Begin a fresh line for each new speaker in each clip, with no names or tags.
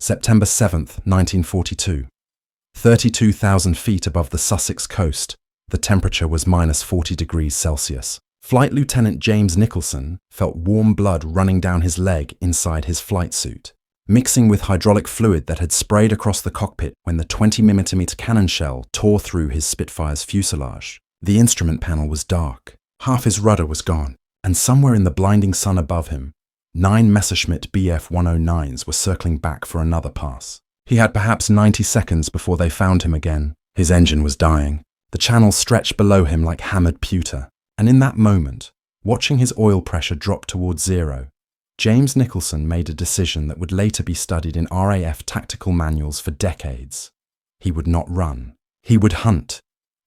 September 7th, 1942. 32,000 feet above the Sussex coast, the temperature was minus 40 degrees Celsius. Flight Lieutenant James Nicholson felt warm blood running down his leg inside his flight suit, mixing with hydraulic fluid that had sprayed across the cockpit when the 20mm cannon shell tore through his Spitfire's fuselage. The instrument panel was dark, half his rudder was gone, and somewhere in the blinding sun above him, 9 Messerschmitt Bf 109s were circling back for another pass. He had perhaps 90 seconds before they found him again. His engine was dying. The channel stretched below him like hammered pewter. And in that moment, watching his oil pressure drop towards zero, James Nicholson made a decision that would later be studied in RAF tactical manuals for decades. He would not run. He would hunt.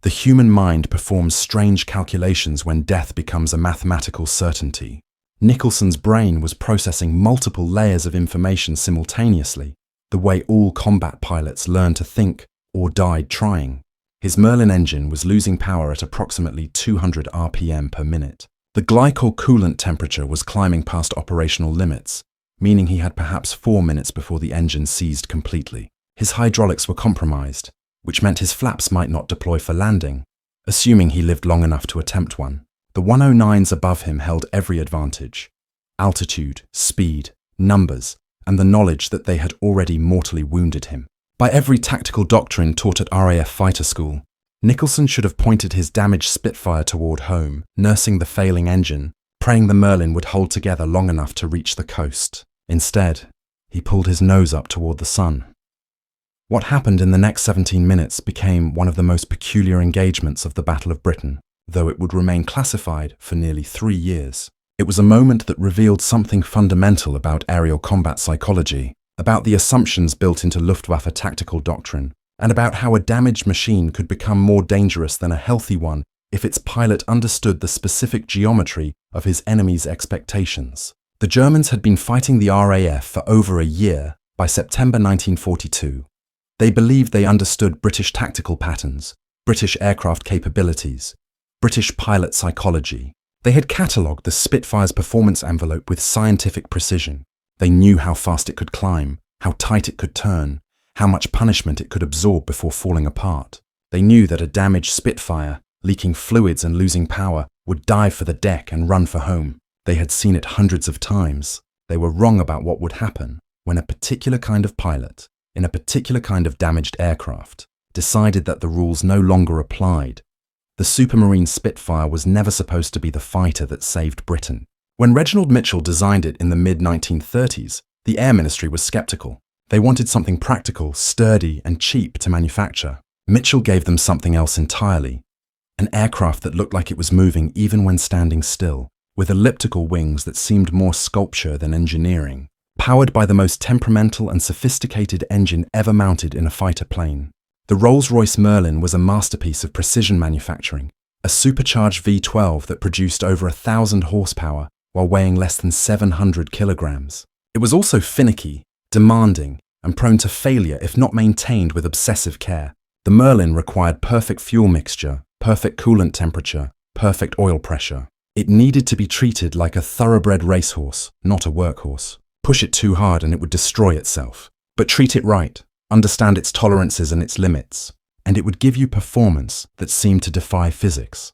The human mind performs strange calculations when death becomes a mathematical certainty. Nicholson's brain was processing multiple layers of information simultaneously, the way all combat pilots learn to think or died trying. His Merlin engine was losing power at approximately 200 RPM per minute. The glycol coolant temperature was climbing past operational limits, meaning he had perhaps 4 minutes before the engine seized completely. His hydraulics were compromised, which meant his flaps might not deploy for landing, assuming he lived long enough to attempt one. The 109s above him held every advantage: altitude, speed, numbers, and the knowledge that they had already mortally wounded him. By every tactical doctrine taught at RAF fighter school, Nicholson should have pointed his damaged Spitfire toward home, nursing the failing engine, praying the Merlin would hold together long enough to reach the coast. Instead, he pulled his nose up toward the sun. What happened in the next 17 minutes became one of the most peculiar engagements of the Battle of Britain, though it would remain classified for nearly 3 years. It was a moment that revealed something fundamental about aerial combat psychology, about the assumptions built into Luftwaffe tactical doctrine, and about how a damaged machine could become more dangerous than a healthy one if its pilot understood the specific geometry of his enemy's expectations. The Germans had been fighting the RAF for over a year by September 1942. They believed they understood British tactical patterns, British aircraft capabilities, British pilot psychology. They had catalogued the Spitfire's performance envelope with scientific precision. They knew how fast it could climb, how tight it could turn, how much punishment it could absorb before falling apart. They knew that a damaged Spitfire, leaking fluids and losing power, would dive for the deck and run for home. They had seen it hundreds of times. They were wrong about what would happen when a particular kind of pilot, in a particular kind of damaged aircraft, decided that the rules no longer applied. The Supermarine Spitfire was never supposed to be the fighter that saved Britain. When Reginald Mitchell designed it in the mid-1930s, the Air Ministry was skeptical. They wanted something practical, sturdy, and cheap to manufacture. Mitchell gave them something else entirely: an aircraft that looked like it was moving even when standing still, with elliptical wings that seemed more sculpture than engineering, powered by the most temperamental and sophisticated engine ever mounted in a fighter plane. The Rolls-Royce Merlin was a masterpiece of precision manufacturing, a supercharged V12 that produced over 1,000 horsepower while weighing less than 700 kilograms. It was also finicky, demanding, and prone to failure if not maintained with obsessive care. The Merlin required perfect fuel mixture, perfect coolant temperature, perfect oil pressure. It needed to be treated like a thoroughbred racehorse, not a workhorse. Push it too hard and it would destroy itself. But treat it right, understand its tolerances and its limits, and it would give you performance that seemed to defy physics.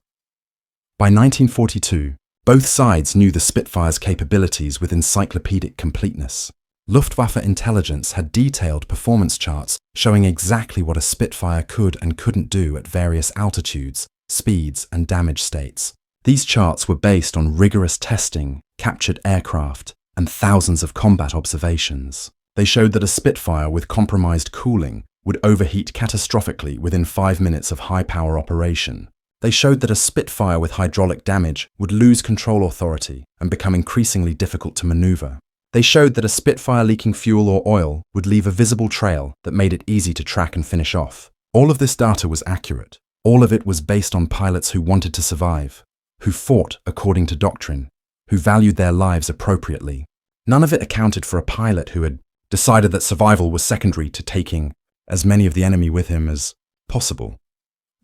By 1942, both sides knew the Spitfire's capabilities with encyclopedic completeness. Luftwaffe intelligence had detailed performance charts showing exactly what a Spitfire could and couldn't do at various altitudes, speeds, and damage states. These charts were based on rigorous testing, captured aircraft, and thousands of combat observations. They showed that a Spitfire with compromised cooling would overheat catastrophically within 5 minutes of high-power operation. They showed that a Spitfire with hydraulic damage would lose control authority and become increasingly difficult to maneuver. They showed that a Spitfire leaking fuel or oil would leave a visible trail that made it easy to track and finish off. All of this data was accurate. All of it was based on pilots who wanted to survive, who fought according to doctrine, who valued their lives appropriately. None of it accounted for a pilot who had decided that survival was secondary to taking as many of the enemy with him as possible.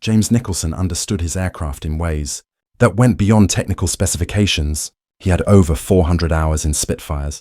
James Nicholson understood his aircraft in ways that went beyond technical specifications. He had over 400 hours in Spitfires.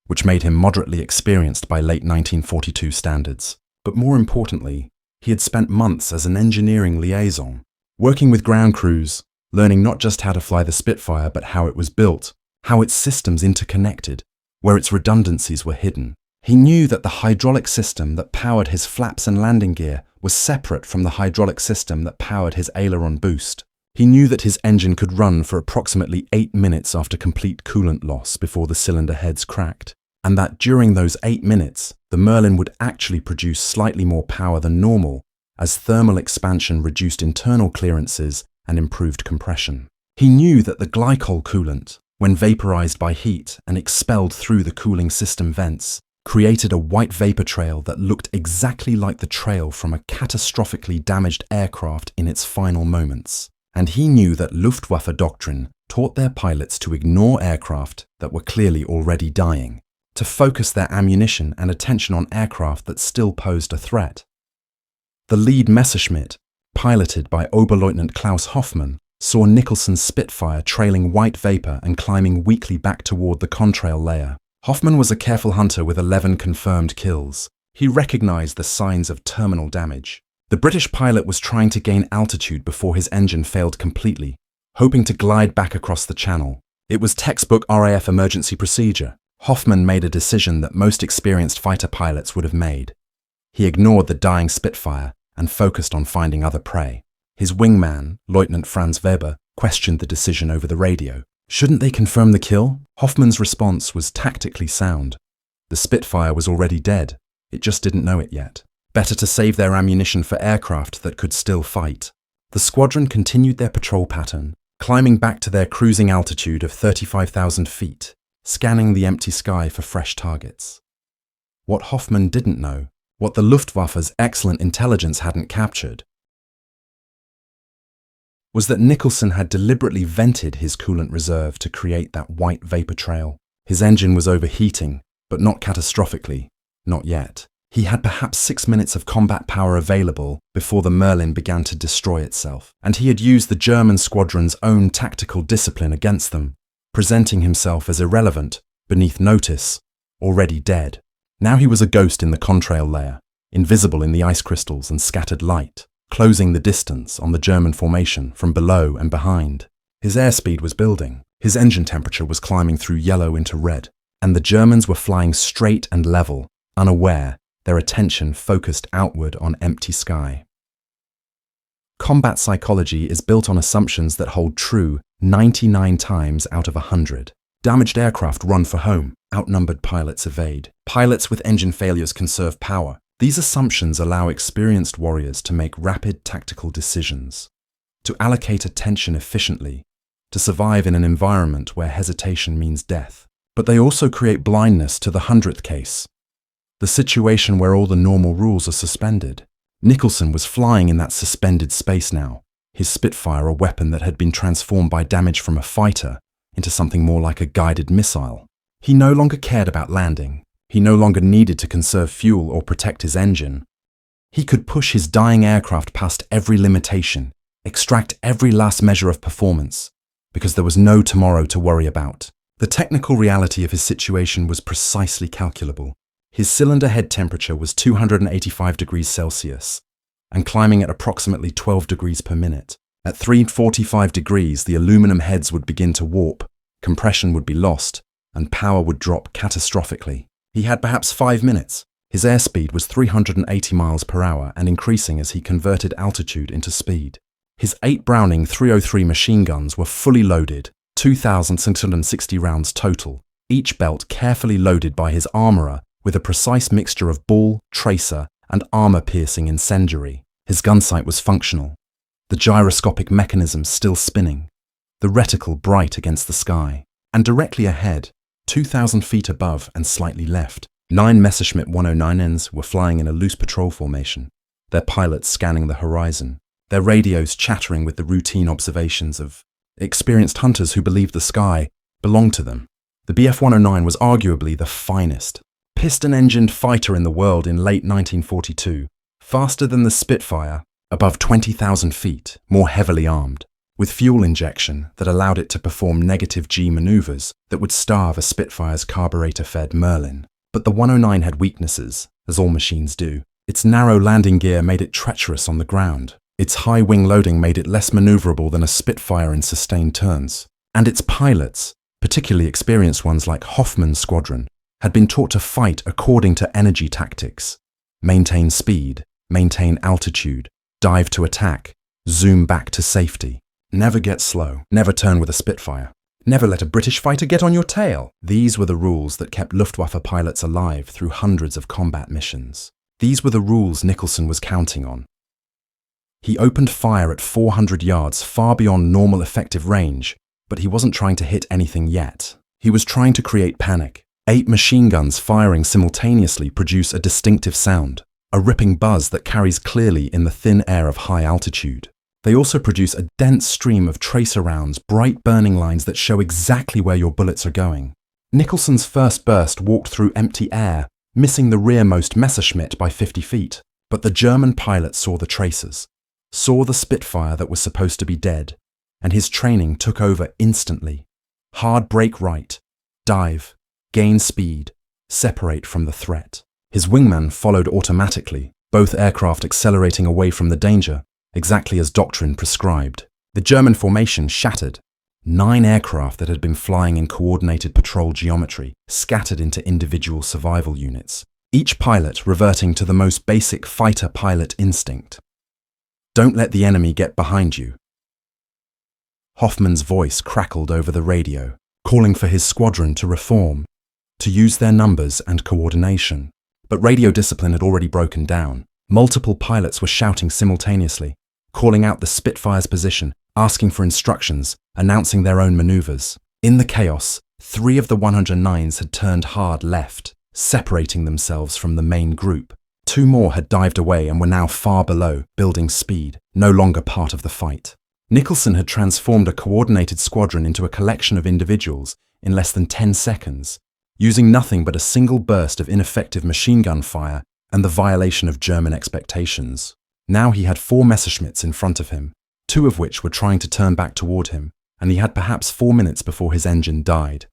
which made him moderately experienced by late 1942 standards. But more importantly, he had spent months as an engineering liaison, working with ground crews, learning not just how to fly the Spitfire, but how it was built, how its systems interconnected, where its redundancies were hidden. He knew that the hydraulic system that powered his flaps and landing gear was separate from the hydraulic system that powered his aileron boost. He knew that his engine could run for approximately 8 minutes after complete coolant loss before the cylinder heads cracked, and that during those 8 minutes, the Merlin would actually produce slightly more power than normal as thermal expansion reduced internal clearances and improved compression. He knew that the glycol coolant, when vaporized by heat and expelled through the cooling system vents, created a white vapor trail that looked exactly like the trail from a catastrophically damaged aircraft in its final moments. And he knew that Luftwaffe doctrine taught their pilots to ignore aircraft that were clearly already dying, to focus their ammunition and attention on aircraft that still posed a threat. The lead Messerschmitt, piloted by Oberleutnant Klaus Hoffmann, saw Nicholson's Spitfire trailing white vapor and climbing weakly back toward the contrail layer. Hoffmann was a careful hunter with 11 confirmed kills. He recognized the signs of terminal damage. The British pilot was trying to gain altitude before his engine failed completely, hoping to glide back across the channel. It was textbook RAF emergency procedure. Hoffmann made a decision that most experienced fighter pilots would have made. He ignored the dying Spitfire and focused on finding other prey. His wingman, Lieutenant Franz Weber, questioned the decision over the radio. Shouldn't they confirm the kill? Hoffmann's response was tactically sound. The Spitfire was already dead. It just didn't know it yet. Better to save their ammunition for aircraft that could still fight. The squadron continued their patrol pattern, climbing back to their cruising altitude of 35,000 feet, scanning the empty sky for fresh targets. What Hoffmann didn't know, what the Luftwaffe's excellent intelligence hadn't captured, was that Nicholson had deliberately vented his coolant reserve to create that white vapor trail. His engine was overheating, but not catastrophically, not yet. He had perhaps 6 minutes of combat power available before the Merlin began to destroy itself, and he had used the German squadron's own tactical discipline against them, presenting himself as irrelevant, beneath notice, already dead. Now he was a ghost in the contrail layer, invisible in the ice crystals and scattered light, closing the distance on the German formation from below and behind. His airspeed was building, his engine temperature was climbing through yellow into red, and the Germans were flying straight and level, unaware, their attention focused outward on empty sky. Combat psychology is built on assumptions that hold true 99 times out of 100. Damaged aircraft run for home, outnumbered pilots evade. Pilots with engine failures conserve power. These assumptions allow experienced warriors to make rapid tactical decisions, to allocate attention efficiently, to survive in an environment where hesitation means death. But they also create blindness to the 100th case, the situation where all the normal rules are suspended. Nicholson was flying in that suspended space now, his Spitfire a weapon that had been transformed by damage from a fighter into something more like a guided missile. He no longer cared about landing. He no longer needed to conserve fuel or protect his engine. He could push his dying aircraft past every limitation, extract every last measure of performance, because there was no tomorrow to worry about. The technical reality of his situation was precisely calculable. His cylinder head temperature was 285 degrees Celsius and climbing at approximately 12 degrees per minute. At 345 degrees, the aluminum heads would begin to warp, compression would be lost, and power would drop catastrophically. He had perhaps 5 minutes. His airspeed was 380 miles per hour and increasing as he converted altitude into speed. His 8 Browning 303 machine guns were fully loaded, 2,660 rounds total, each belt carefully loaded by his armourer with a precise mixture of ball, tracer, and armour-piercing incendiary. His gun sight was functional, the gyroscopic mechanism still spinning, the reticle bright against the sky. And directly ahead, 2,000 feet above and slightly left, 9 Messerschmitt 109Ns were flying in a loose patrol formation, their pilots scanning the horizon, their radios chattering with the routine observations of experienced hunters who believed the sky belonged to them. The Bf 109 was arguably the finest, piston-engined fighter in the world in late 1942, faster than the Spitfire, above 20,000 feet, more heavily armed. with fuel injection that allowed it to perform negative G maneuvers that would starve a Spitfire's carburetor-fed Merlin. But the 109 had weaknesses, as all machines do. Its narrow landing gear made it treacherous on the ground. Its high wing loading made it less maneuverable than a Spitfire in sustained turns. And its pilots, particularly experienced ones like Hoffman's squadron, had been taught to fight according to energy tactics. Maintain speed, maintain altitude, dive to attack, zoom back to safety. Never get slow, never turn with a Spitfire. Never let a British fighter get on your tail. These were the rules that kept Luftwaffe pilots alive through hundreds of combat missions. These were the rules Nicholson was counting on. He opened fire at 400 yards, far beyond normal effective range, but he wasn't trying to hit anything yet. He was trying to create panic. 8 machine guns firing simultaneously produce a distinctive sound, a ripping buzz that carries clearly in the thin air of high altitude. They also produce a dense stream of tracer rounds, bright burning lines that show exactly where your bullets are going. Nicholson's first burst walked through empty air, missing the rearmost Messerschmitt by 50 feet. But the German pilot saw the tracers, saw the Spitfire that was supposed to be dead, and his training took over instantly. Hard brake right, dive, gain speed, separate from the threat. His wingman followed automatically, both aircraft accelerating away from the danger, exactly as doctrine prescribed. The German formation shattered. 9 aircraft that had been flying in coordinated patrol geometry scattered into individual survival units, each pilot reverting to the most basic fighter-pilot instinct. Don't let the enemy get behind you. Hoffman's voice crackled over the radio, calling for his squadron to reform, to use their numbers and coordination. But radio discipline had already broken down. Multiple pilots were shouting simultaneously, calling out the Spitfire's position, asking for instructions, announcing their own maneuvers. In the chaos, 3 of the 109s had turned hard left, separating themselves from the main group. 2 more had dived away and were now far below, building speed, no longer part of the fight. Nicholson had transformed a coordinated squadron into a collection of individuals in less than 10 seconds, using nothing but a single burst of ineffective machine gun fire and the violation of German expectations. Now he had 4 Messerschmitts in front of him, 2 of which were trying to turn back toward him, and he had perhaps 4 minutes before his engine died.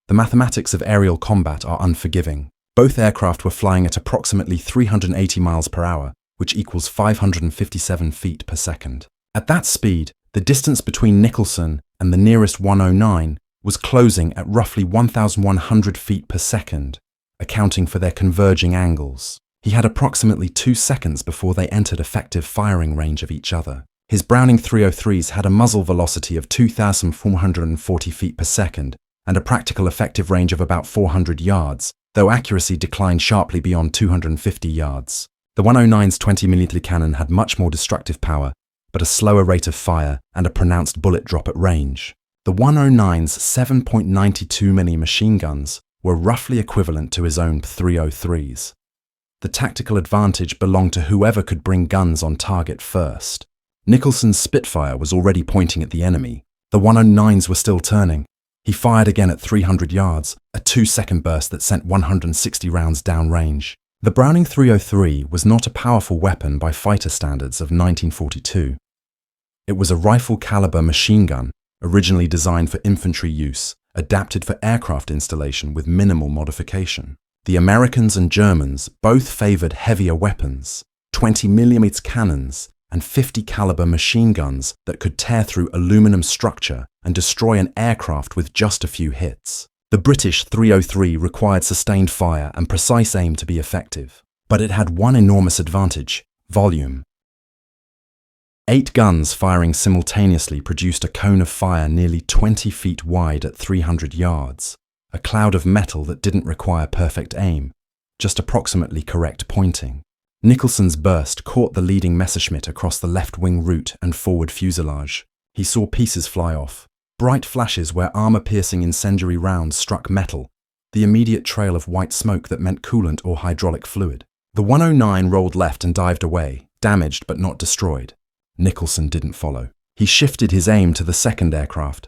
The mathematics of aerial combat are unforgiving. Both aircraft were flying at approximately 380 miles per hour, which equals 557 feet per second. At that speed, the distance between Nicholson and the nearest 109 was closing at roughly 1,100 feet per second, accounting for their converging angles. He had approximately 2 seconds before they entered effective firing range of each other. His Browning 303s had a muzzle velocity of 2,440 feet per second and a practical effective range of about 400 yards, though accuracy declined sharply beyond 250 yards. The 109's 20mm cannon had much more destructive power, but a slower rate of fire and a pronounced bullet drop at range. The 109's 7.92mm machine guns were roughly equivalent to his own 303s. The tactical advantage belonged to whoever could bring guns on target first. Nicholson's Spitfire was already pointing at the enemy. The 109s were still turning. He fired again at 300 yards, a 2-second burst that sent 160 rounds downrange. The Browning 303 was not a powerful weapon by fighter standards of 1942. It was a rifle-caliber machine gun, originally designed for infantry use, adapted for aircraft installation with minimal modification. The Americans and Germans both favored heavier weapons, 20mm cannons, and 50 caliber machine guns that could tear through aluminum structure and destroy an aircraft with just a few hits. The British 303 required sustained fire and precise aim to be effective, but it had one enormous advantage: volume. 8 guns firing simultaneously produced a cone of fire nearly 20 feet wide at 300 yards, a cloud of metal that didn't require perfect aim, just approximately correct pointing. Nicholson's burst caught the leading Messerschmitt across the left wing root and forward fuselage. He saw pieces fly off, bright flashes where armor-piercing incendiary rounds struck metal, the immediate trail of white smoke that meant coolant or hydraulic fluid. The 109 rolled left and dived away, damaged but not destroyed. Nicholson didn't follow. He shifted his aim to the second aircraft.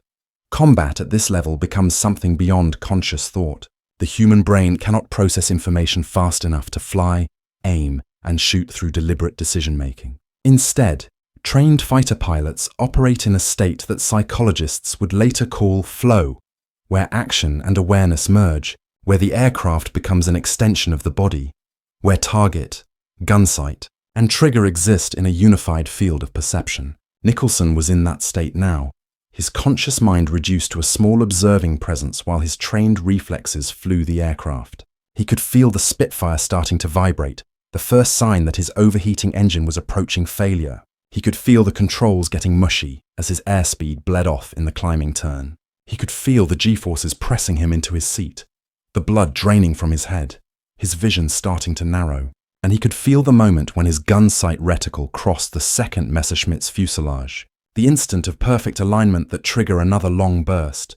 Combat at this level becomes something beyond conscious thought. The human brain cannot process information fast enough to fly, aim, and shoot through deliberate decision-making. Instead, Trained fighter pilots operate in a state that psychologists would later call flow, where action and awareness merge, where the aircraft becomes an extension of the body, where target, gun sight, and trigger exist in a unified field of perception. Nicholson was in that state now, his conscious mind reduced to a small observing presence while his trained reflexes flew the aircraft. He could feel the Spitfire starting to vibrate, the first sign that his overheating engine was approaching failure. He could feel the controls getting mushy as his airspeed bled off in the climbing turn. He could feel the G-forces pressing him into his seat, the blood draining from his head, his vision starting to narrow, and he could feel the moment when his gun sight reticle crossed the second Messerschmitt's fuselage, the instant of perfect alignment that triggered another long burst.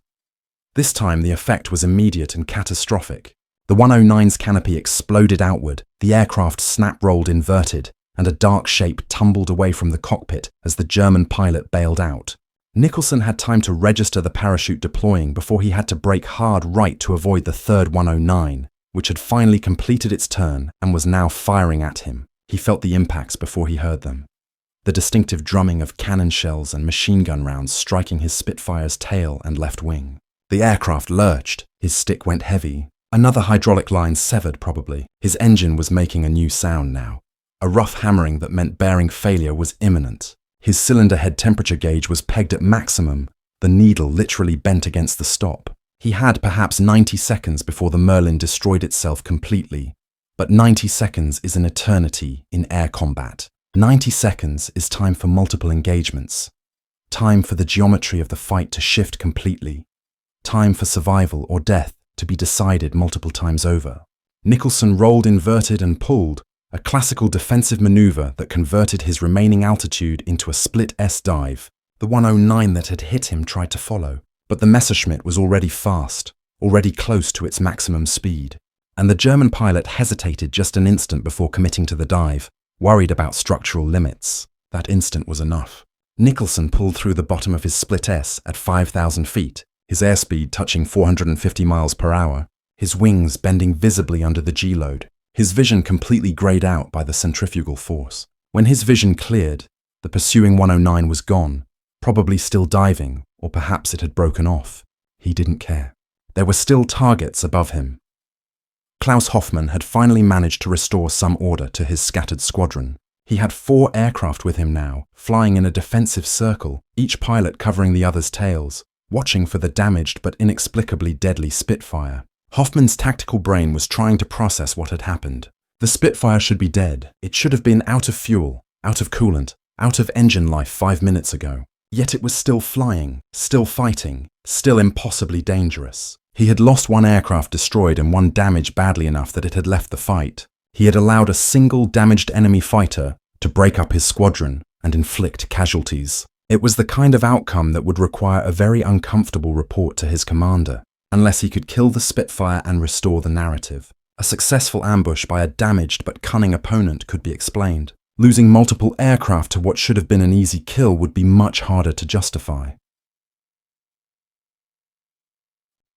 This time the effect was immediate and catastrophic. The 109's canopy exploded outward, the aircraft snap-rolled inverted, and a dark shape tumbled away from the cockpit as the German pilot bailed out. Nicholson had time to register the parachute deploying before he had to brake hard right to avoid the third 109, which had finally completed its turn and was now firing at him. He felt the impacts before he heard them. The distinctive drumming of cannon shells and machine gun rounds striking his Spitfire's tail and left wing. The aircraft lurched, his stick went heavy. Another hydraulic line severed probably. His engine was making a new sound now. A rough hammering that meant bearing failure was imminent. His cylinder head temperature gauge was pegged at maximum, the needle literally bent against the stop. He had perhaps 90 seconds before the Merlin destroyed itself completely. But 90 seconds is an eternity in air combat. 90 seconds is time for multiple engagements. Time for the geometry of the fight to shift completely. Time for survival or death to be decided multiple times over. Nicholson rolled inverted and pulled, a classical defensive maneuver that converted his remaining altitude into a split S dive. The 109 that had hit him tried to follow, but the Messerschmitt was already fast, already close to its maximum speed, and the German pilot hesitated just an instant before committing to the dive, worried about structural limits. That instant was enough. Nicholson pulled through the bottom of his split S at 5,000 feet, his airspeed touching 450 miles per hour, his wings bending visibly under the G-load, his vision completely greyed out by the centrifugal force. When his vision cleared, the pursuing 109 was gone, probably still diving, or perhaps it had broken off. He didn't care. There were still targets above him. Klaus Hoffmann had finally managed to restore some order to his scattered squadron. He had 4 aircraft with him now, flying in a defensive circle, each pilot covering the other's tails, watching for the damaged but inexplicably deadly Spitfire. Hoffmann's tactical brain was trying to process what had happened. The Spitfire should be dead. It should have been out of fuel, out of coolant, out of engine life 5 minutes ago. Yet it was still flying, still fighting, still impossibly dangerous. He had lost 1 aircraft destroyed and 1 damaged badly enough that it had left the fight. He had allowed a single damaged enemy fighter to break up his squadron and inflict casualties. It was the kind of outcome that would require a very uncomfortable report to his commander, unless he could kill the Spitfire and restore the narrative. A successful ambush by a damaged but cunning opponent could be explained. Losing multiple aircraft to what should have been an easy kill would be much harder to justify.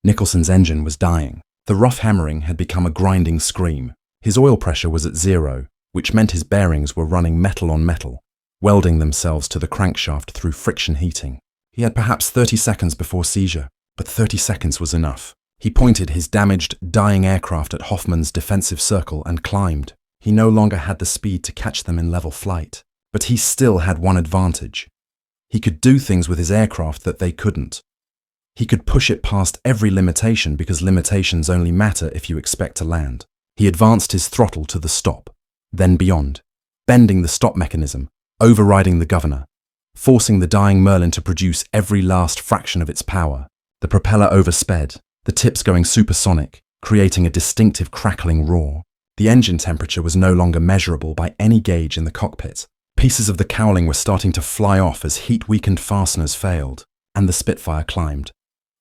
Nicholson's engine was dying. The rough hammering had become a grinding scream. His oil pressure was at 0, which meant his bearings were running metal on metal, welding themselves to the crankshaft through friction heating. He had perhaps 30 seconds before seizure, but 30 seconds was enough. He pointed his damaged, dying aircraft at Hoffmann's defensive circle and climbed. He no longer had the speed to catch them in level flight, but he still had one advantage. He could do things with his aircraft that they couldn't. He could push it past every limitation because limitations only matter if you expect to land. He advanced his throttle to the stop, then beyond, bending the stop mechanism, overriding the governor, forcing the dying Merlin to produce every last fraction of its power. The propeller oversped, the tips going supersonic, creating a distinctive crackling roar. The engine temperature was no longer measurable by any gauge in the cockpit. Pieces of the cowling were starting to fly off as heat-weakened fasteners failed, and the Spitfire climbed.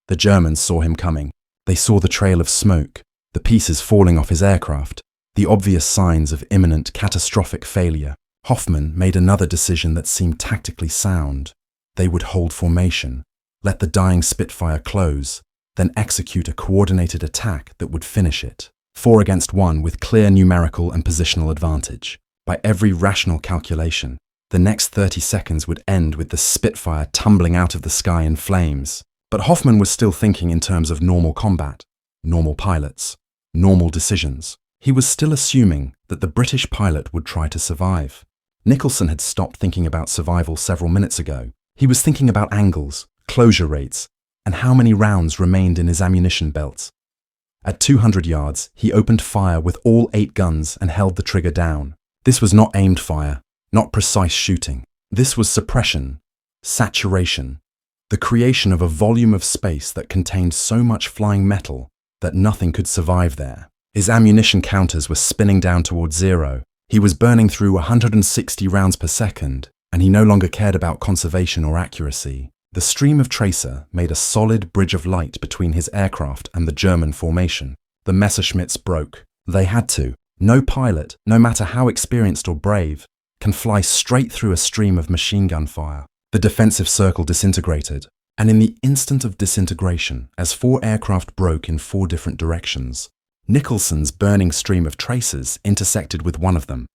The Germans saw him coming. They saw the trail of smoke, the pieces falling off his aircraft, the obvious signs of imminent catastrophic failure. Hoffmann made another decision that seemed tactically sound. They would hold formation, let the dying Spitfire close, then execute a coordinated attack that would finish it. 4 against 1 with clear numerical and positional advantage. By every rational calculation, The next 30 seconds would end with the Spitfire tumbling out of the sky in flames. But Hoffman was still thinking in terms of normal combat, normal pilots, normal decisions. He was still assuming that the British pilot would try to survive. Nicholson had stopped thinking about survival several minutes ago. He was thinking about angles, closure rates, and how many rounds remained in his ammunition belt. At 200 yards, he opened fire with all 8 guns and held the trigger down. This was not aimed fire, not precise shooting. This was suppression, saturation, the creation of a volume of space that contained so much flying metal that nothing could survive there. His ammunition counters were spinning down towards zero. He was burning through 160 rounds per second, and he no longer cared about conservation or accuracy. The stream of tracer made a solid bridge of light between his aircraft and the German formation. The Messerschmitts broke. They had to. No pilot, no matter how experienced or brave, can fly straight through a stream of machine gun fire. The defensive circle disintegrated, and in the instant of disintegration, as 4 aircraft broke in 4 different directions, Nicholson's burning stream of tracers intersected with one of them.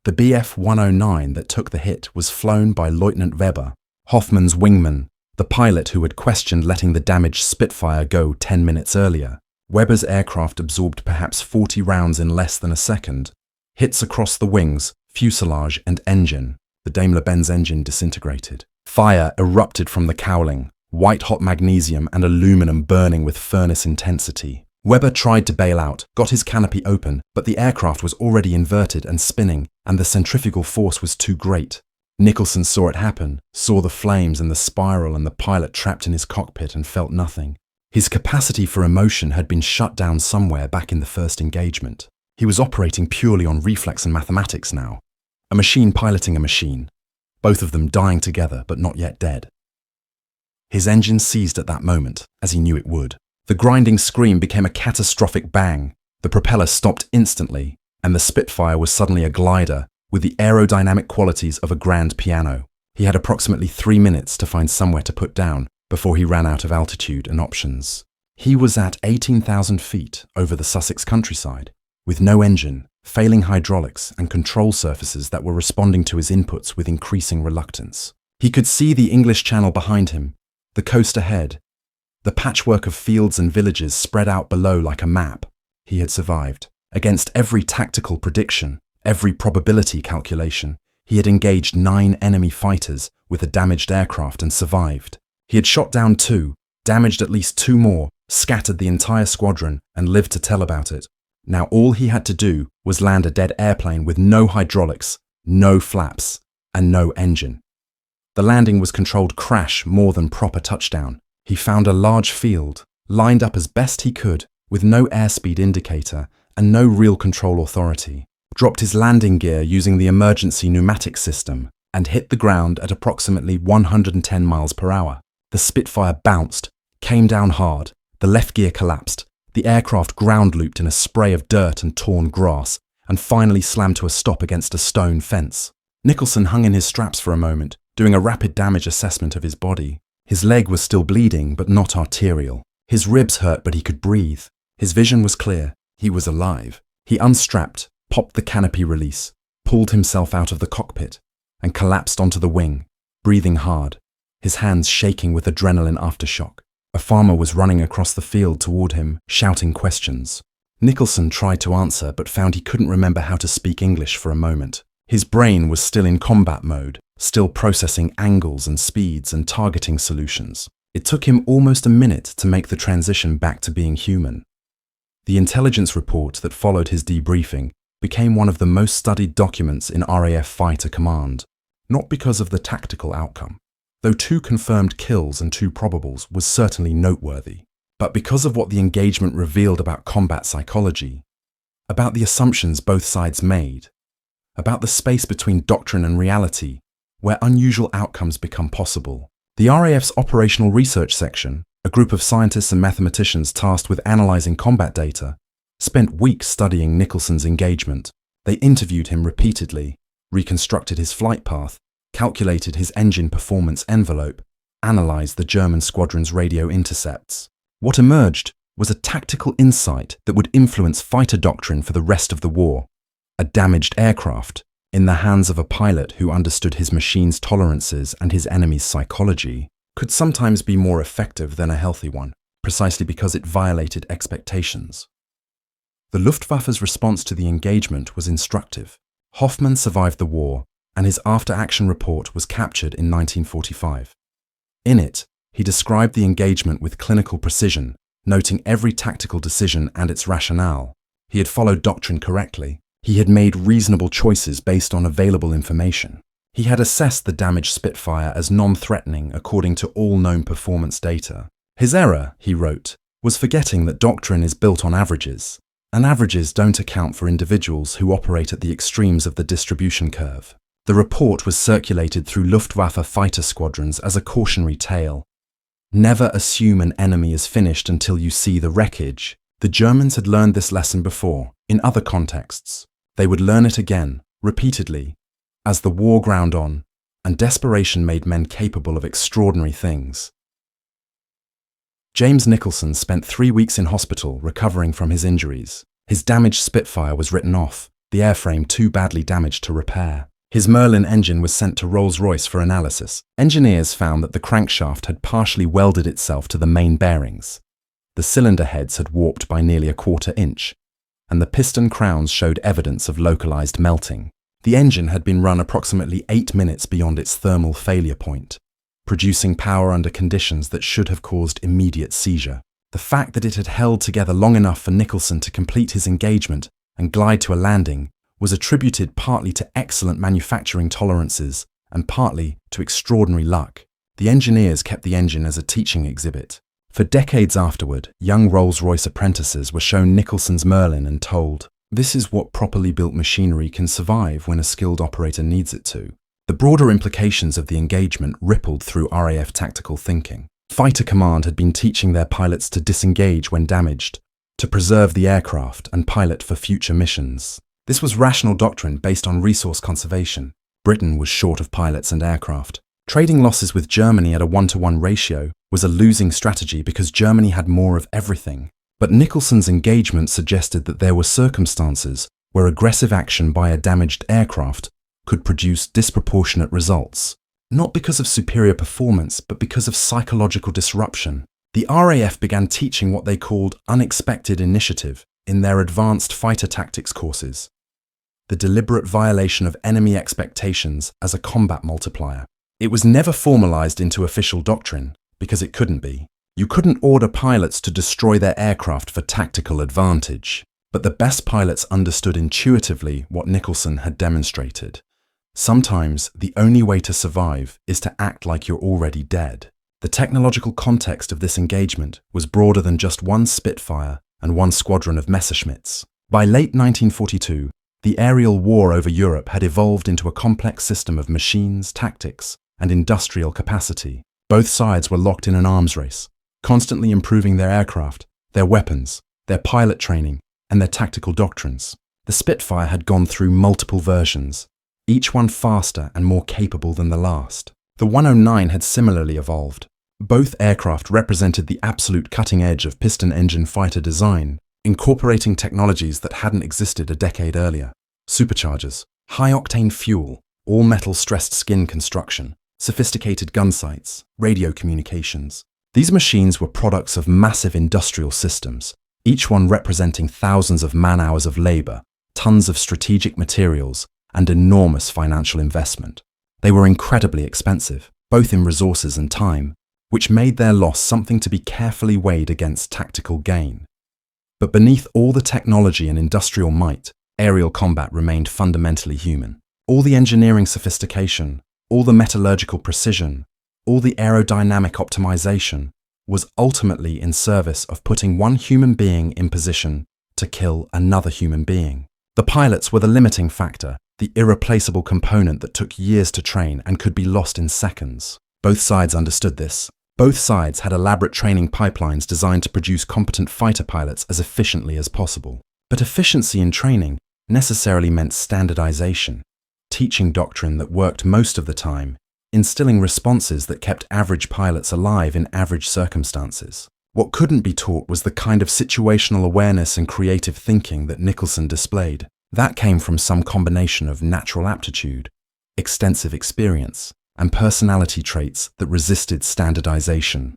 The Bf-109 that took the hit was flown by Lieutenant Weber, Hoffman's wingman, the pilot who had questioned letting the damaged Spitfire go 10 minutes earlier. Weber's aircraft absorbed perhaps 40 rounds in less than a second. Hits across the wings, fuselage and engine. The Daimler-Benz engine disintegrated. Fire erupted from the cowling, white-hot magnesium and aluminum burning with furnace intensity. Weber tried to bail out, got his canopy open, but the aircraft was already inverted and spinning, and the centrifugal force was too great. Nicholson saw it happen, saw the flames and the spiral and the pilot trapped in his cockpit and felt nothing. His capacity for emotion had been shut down somewhere back in the first engagement. He was operating purely on reflex and mathematics now. A machine piloting a machine. Both of them dying together but not yet dead. His engine seized at that moment, as he knew it would. The grinding scream became a catastrophic bang. The propeller stopped instantly, and the Spitfire was suddenly a glider with the aerodynamic qualities of a grand piano. He had approximately 3 minutes to find somewhere to put down before he ran out of altitude and options. He was at 18,000 feet over the Sussex countryside, with no engine, failing hydraulics and control surfaces that were responding to his inputs with increasing reluctance. He could see the English Channel behind him, the coast ahead, the patchwork of fields and villages spread out below like a map. He had survived. Against every tactical prediction, every probability calculation, he had engaged 9 enemy fighters with a damaged aircraft and survived. He had shot down 2, damaged at least 2 more, scattered the entire squadron, and lived to tell about it. Now all he had to do was land a dead airplane with no hydraulics, no flaps, and no engine. The landing was controlled crash more than proper touchdown. He found a large field, lined up as best he could, with no airspeed indicator and no real control authority, dropped his landing gear using the emergency pneumatic system, and hit the ground at approximately 110 miles per hour. The Spitfire bounced, came down hard, the left gear collapsed, the aircraft ground looped in a spray of dirt and torn grass, and finally slammed to a stop against a stone fence. Nicholson hung in his straps for a moment, doing a rapid damage assessment of his body. His leg was still bleeding, but not arterial. His ribs hurt, but he could breathe. His vision was clear. He was alive. He unstrapped, popped the canopy release, pulled himself out of the cockpit, and collapsed onto the wing, breathing hard, his hands shaking with adrenaline aftershock. A farmer was running across the field toward him, shouting questions. Nicholson tried to answer, but found he couldn't remember how to speak English for a moment. His brain was still in combat mode, still processing angles and speeds and targeting solutions. It took him almost a minute to make the transition back to being human. The intelligence report that followed his debriefing became one of the most studied documents in RAF Fighter Command, not because of the tactical outcome, though 2 confirmed kills and 2 probables was certainly noteworthy, but because of what the engagement revealed about combat psychology, about the assumptions both sides made, about the space between doctrine and reality, where unusual outcomes become possible. The RAF's Operational Research Section, a group of scientists and mathematicians tasked with analysing combat data, spent weeks studying Nicholson's engagement. They interviewed him repeatedly, reconstructed his flight path, calculated his engine performance envelope, analysed the German squadron's radio intercepts. What emerged was a tactical insight that would influence fighter doctrine for the rest of the war. A damaged aircraft in the hands of a pilot who understood his machine's tolerances and his enemy's psychology, could sometimes be more effective than a healthy one, precisely because it violated expectations. The Luftwaffe's response to the engagement was instructive. Hoffmann survived the war, and his after-action report was captured in 1945. In it, he described the engagement with clinical precision, noting every tactical decision and its rationale. He had followed doctrine correctly. He had made reasonable choices based on available information. He had assessed the damaged Spitfire as non-threatening according to all known performance data. His error, he wrote, was forgetting that doctrine is built on averages, and averages don't account for individuals who operate at the extremes of the distribution curve. The report was circulated through Luftwaffe fighter squadrons as a cautionary tale. Never assume an enemy is finished until you see the wreckage. The Germans had learned this lesson before, in other contexts. They would learn it again, repeatedly, as the war ground on, and desperation made men capable of extraordinary things. James Nicholson spent 3 weeks in hospital recovering from his injuries. His damaged Spitfire was written off, the airframe too badly damaged to repair. His Merlin engine was sent to Rolls-Royce for analysis. Engineers found that the crankshaft had partially welded itself to the main bearings. The cylinder heads had warped by nearly 1/4 inch, and the piston crowns showed evidence of localized melting. The engine had been run approximately 8 minutes beyond its thermal failure point, producing power under conditions that should have caused immediate seizure. The fact that it had held together long enough for Nicholson to complete his engagement and glide to a landing was attributed partly to excellent manufacturing tolerances and partly to extraordinary luck. The engineers kept the engine as a teaching exhibit. For decades afterward, young Rolls-Royce apprentices were shown Nicholson's Merlin and told, "This is what properly built machinery can survive when a skilled operator needs it to." The broader implications of the engagement rippled through RAF tactical thinking. Fighter Command had been teaching their pilots to disengage when damaged, to preserve the aircraft and pilot for future missions. This was rational doctrine based on resource conservation. Britain was short of pilots and aircraft. Trading losses with Germany at a 1-to-1 ratio was a losing strategy because Germany had more of everything. But Nicholson's engagement suggested that there were circumstances where aggressive action by a damaged aircraft could produce disproportionate results, not because of superior performance, but because of psychological disruption. The RAF began teaching what they called unexpected initiative in their advanced fighter tactics courses, the deliberate violation of enemy expectations as a combat multiplier. It was never formalized into official doctrine, because it couldn't be. You couldn't order pilots to destroy their aircraft for tactical advantage. But the best pilots understood intuitively what Nicholson had demonstrated. Sometimes the only way to survive is to act like you're already dead. The technological context of this engagement was broader than just one Spitfire and one squadron of Messerschmitts. By late 1942, the aerial war over Europe had evolved into a complex system of machines, tactics, and industrial capacity. Both sides were locked in an arms race, constantly improving their aircraft, their weapons, their pilot training, and their tactical doctrines. The Spitfire had gone through multiple versions, each one faster and more capable than the last. The 109 had similarly evolved. Both aircraft represented the absolute cutting edge of piston engine fighter design, incorporating technologies that hadn't existed a decade earlier. Superchargers, high-octane fuel, all-metal stressed skin construction, sophisticated gun sights, radio communications. These machines were products of massive industrial systems, each one representing thousands of man-hours of labor, tons of strategic materials, and enormous financial investment. They were incredibly expensive, both in resources and time, which made their loss something to be carefully weighed against tactical gain. But beneath all the technology and industrial might, aerial combat remained fundamentally human. All the engineering sophistication, all the metallurgical precision, all the aerodynamic optimization was ultimately in service of putting one human being in position to kill another human being. The pilots were the limiting factor, the irreplaceable component that took years to train and could be lost in seconds. Both sides understood this. Both sides had elaborate training pipelines designed to produce competent fighter pilots as efficiently as possible. But efficiency in training necessarily meant standardization, teaching doctrine that worked most of the time, instilling responses that kept average pilots alive in average circumstances. What couldn't be taught was the kind of situational awareness and creative thinking that Nicholson displayed. That came from some combination of natural aptitude, extensive experience, and personality traits that resisted standardization.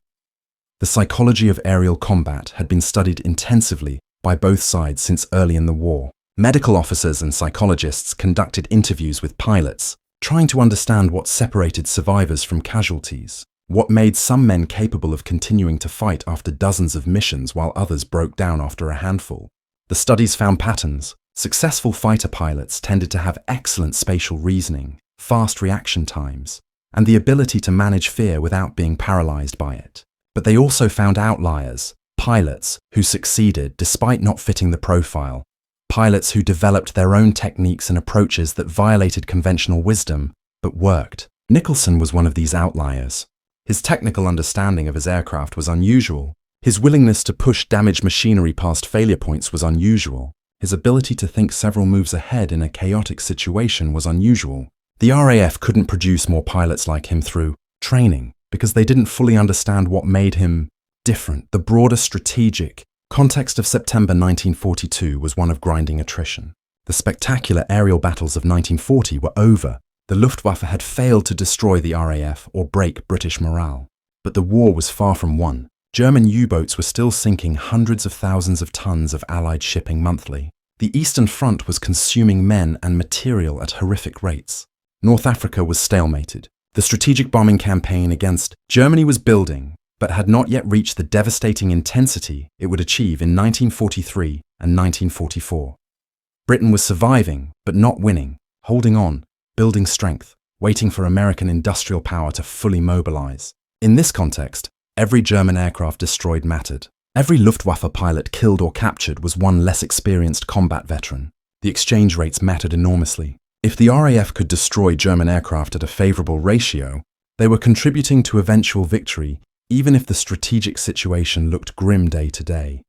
The psychology of aerial combat had been studied intensively by both sides since early in the war. Medical officers and psychologists conducted interviews with pilots, trying to understand what separated survivors from casualties, what made some men capable of continuing to fight after dozens of missions while others broke down after a handful. The studies found patterns. Successful fighter pilots tended to have excellent spatial reasoning, fast reaction times, and the ability to manage fear without being paralyzed by it. But they also found outliers, pilots who succeeded despite not fitting the profile, pilots who developed their own techniques and approaches that violated conventional wisdom, but worked. Nicholson was one of these outliers. His technical understanding of his aircraft was unusual. His willingness to push damaged machinery past failure points was unusual. His ability to think several moves ahead in a chaotic situation was unusual. The RAF couldn't produce more pilots like him through training because they didn't fully understand what made him different. The broader strategic context of September 1942 was one of grinding attrition. The spectacular aerial battles of 1940 were over. The Luftwaffe had failed to destroy the RAF or break British morale. But the war was far from won. German U-boats were still sinking hundreds of thousands of tons of Allied shipping monthly. The Eastern Front was consuming men and material at horrific rates. North Africa was stalemated. The strategic bombing campaign against Germany was building, but had not yet reached the devastating intensity it would achieve in 1943 and 1944. Britain was surviving, but not winning, holding on, building strength, waiting for American industrial power to fully mobilize. In this context, every German aircraft destroyed mattered. Every Luftwaffe pilot killed or captured was one less experienced combat veteran. The exchange rates mattered enormously. If the RAF could destroy German aircraft at a favorable ratio, they were contributing to eventual victory, even if the strategic situation looked grim day to day.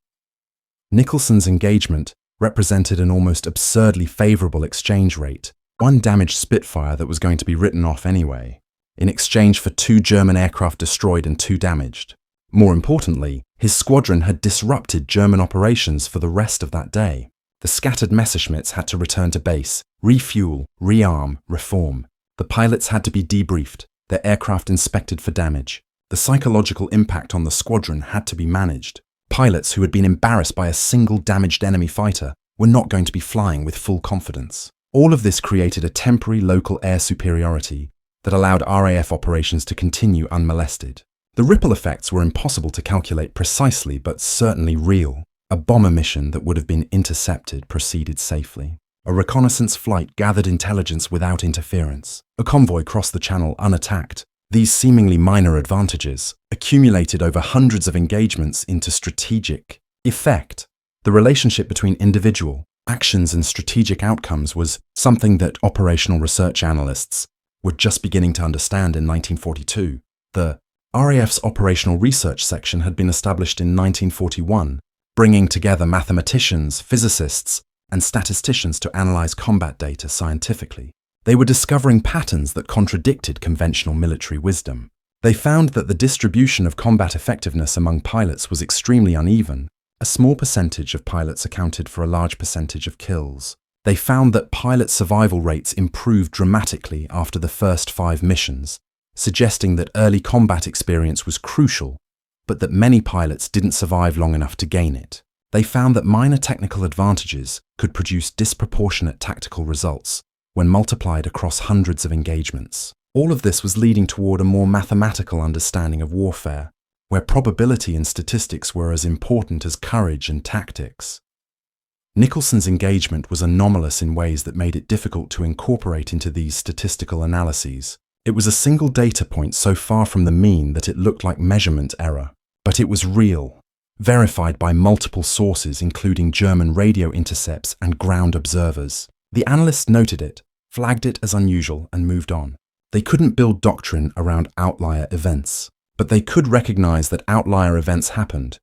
Nicholson's engagement represented an almost absurdly favorable exchange rate, one damaged Spitfire that was going to be written off anyway, in exchange for 2 German aircraft destroyed and 2 damaged. More importantly, his squadron had disrupted German operations for the rest of that day. The scattered Messerschmitts had to return to base, refuel, rearm, reform. The pilots had to be debriefed, their aircraft inspected for damage. The psychological impact on the squadron had to be managed. Pilots who had been embarrassed by a single damaged enemy fighter were not going to be flying with full confidence. All of this created a temporary local air superiority that allowed RAF operations to continue unmolested. The ripple effects were impossible to calculate precisely, but certainly real. A bomber mission that would have been intercepted proceeded safely. A reconnaissance flight gathered intelligence without interference. A convoy crossed the channel unattacked. These seemingly minor advantages accumulated over hundreds of engagements into strategic effect. The relationship between individual actions and strategic outcomes was something that operational research analysts were just beginning to understand in 1942. The RAF's Operational Research Section had been established in 1941, bringing together mathematicians, physicists, and statisticians to analyze combat data scientifically. They were discovering patterns that contradicted conventional military wisdom. They found that the distribution of combat effectiveness among pilots was extremely uneven. A small percentage of pilots accounted for a large percentage of kills. They found that pilot survival rates improved dramatically after the first 5 missions, suggesting that early combat experience was crucial, but that many pilots didn't survive long enough to gain it. They found that minor technical advantages could produce disproportionate tactical results when multiplied across hundreds of engagements. All of this was leading toward a more mathematical understanding of warfare, where probability and statistics were as important as courage and tactics. Nicholson's engagement was anomalous in ways that made it difficult to incorporate into these statistical analyses. It was a single data point so far from the mean that it looked like measurement error. But it was real, verified by multiple sources including German radio intercepts and ground observers. The analysts noted it, flagged it as unusual, and moved on. They couldn't build doctrine around outlier events, but they could recognize that outlier events happened,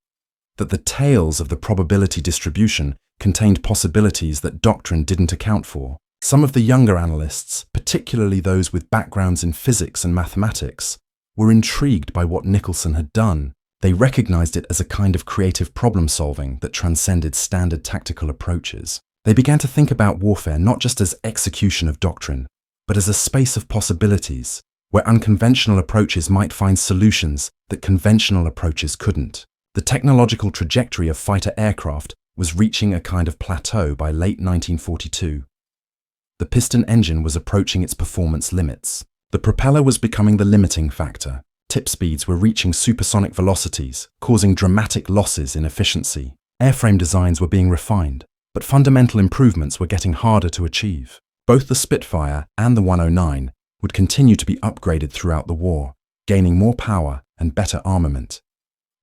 that the tails of the probability distribution contained possibilities that doctrine didn't account for. Some of the younger analysts, particularly those with backgrounds in physics and mathematics, were intrigued by what Nicholson had done. They recognized it as a kind of creative problem-solving that transcended standard tactical approaches. They began to think about warfare not just as execution of doctrine, but as a space of possibilities, where unconventional approaches might find solutions that conventional approaches couldn't. The technological trajectory of fighter aircraft was reaching a kind of plateau by late 1942. The piston engine was approaching its performance limits. The propeller was becoming the limiting factor. Tip speeds were reaching supersonic velocities, causing dramatic losses in efficiency. Airframe designs were being refined, but fundamental improvements were getting harder to achieve. Both the Spitfire and the 109 would continue to be upgraded throughout the war, gaining more power and better armament.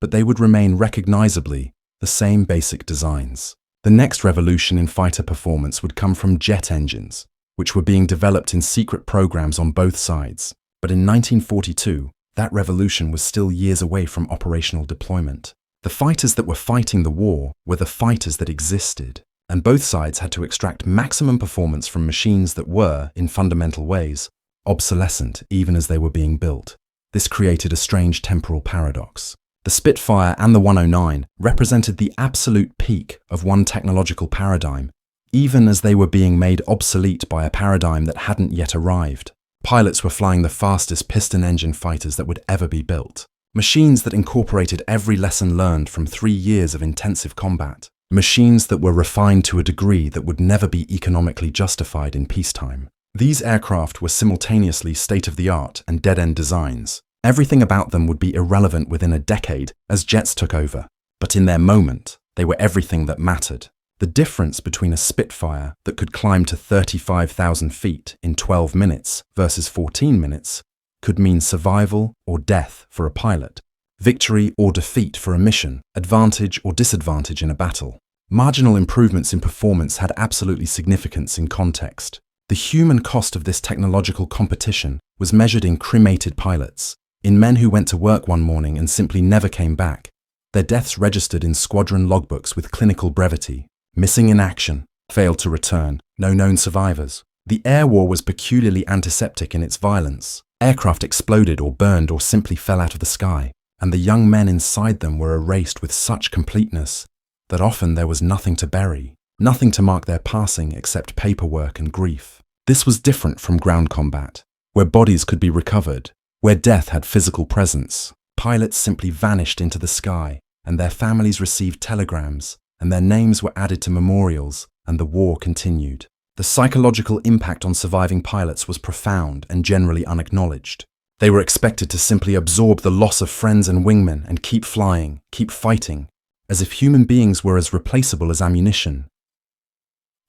But they would remain recognizably the same basic designs. The next revolution in fighter performance would come from jet engines, which were being developed in secret programs on both sides. But in 1942, that revolution was still years away from operational deployment. The fighters that were fighting the war were the fighters that existed, and both sides had to extract maximum performance from machines that were, in fundamental ways, obsolescent even as they were being built. This created a strange temporal paradox. The Spitfire and the 109 represented the absolute peak of one technological paradigm, even as they were being made obsolete by a paradigm that hadn't yet arrived. Pilots were flying the fastest piston engine fighters that would ever be built. Machines that incorporated every lesson learned from 3 years of intensive combat. Machines that were refined to a degree that would never be economically justified in peacetime. These aircraft were simultaneously state-of-the-art and dead-end designs. Everything about them would be irrelevant within a decade as jets took over, but in their moment, they were everything that mattered. The difference between a Spitfire that could climb to 35,000 feet in 12 minutes versus 14 minutes could mean survival or death for a pilot, victory or defeat for a mission, advantage or disadvantage in a battle. Marginal improvements in performance had absolutely significance in context. The human cost of this technological competition was measured in cremated pilots, in men who went to work one morning and simply never came back. Their deaths registered in squadron logbooks with clinical brevity. Missing in action, failed to return, no known survivors. The air war was peculiarly antiseptic in its violence. Aircraft exploded or burned or simply fell out of the sky, and the young men inside them were erased with such completeness that often there was nothing to bury, nothing to mark their passing except paperwork and grief. This was different from ground combat, where bodies could be recovered, where death had physical presence. Pilots simply vanished into the sky, and their families received telegrams, and their names were added to memorials, and the war continued. The psychological impact on surviving pilots was profound and generally unacknowledged. They were expected to simply absorb the loss of friends and wingmen and keep flying, keep fighting, as if human beings were as replaceable as ammunition.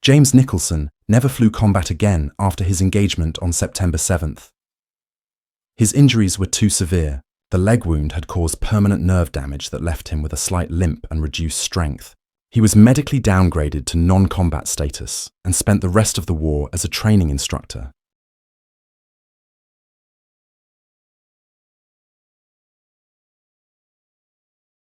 James Nicholson never flew combat again after his engagement on September 7th. His injuries were too severe. The leg wound had caused permanent nerve damage that left him with a slight limp and reduced strength. He was medically downgraded to non-combat status and spent the rest of the war as a training instructor.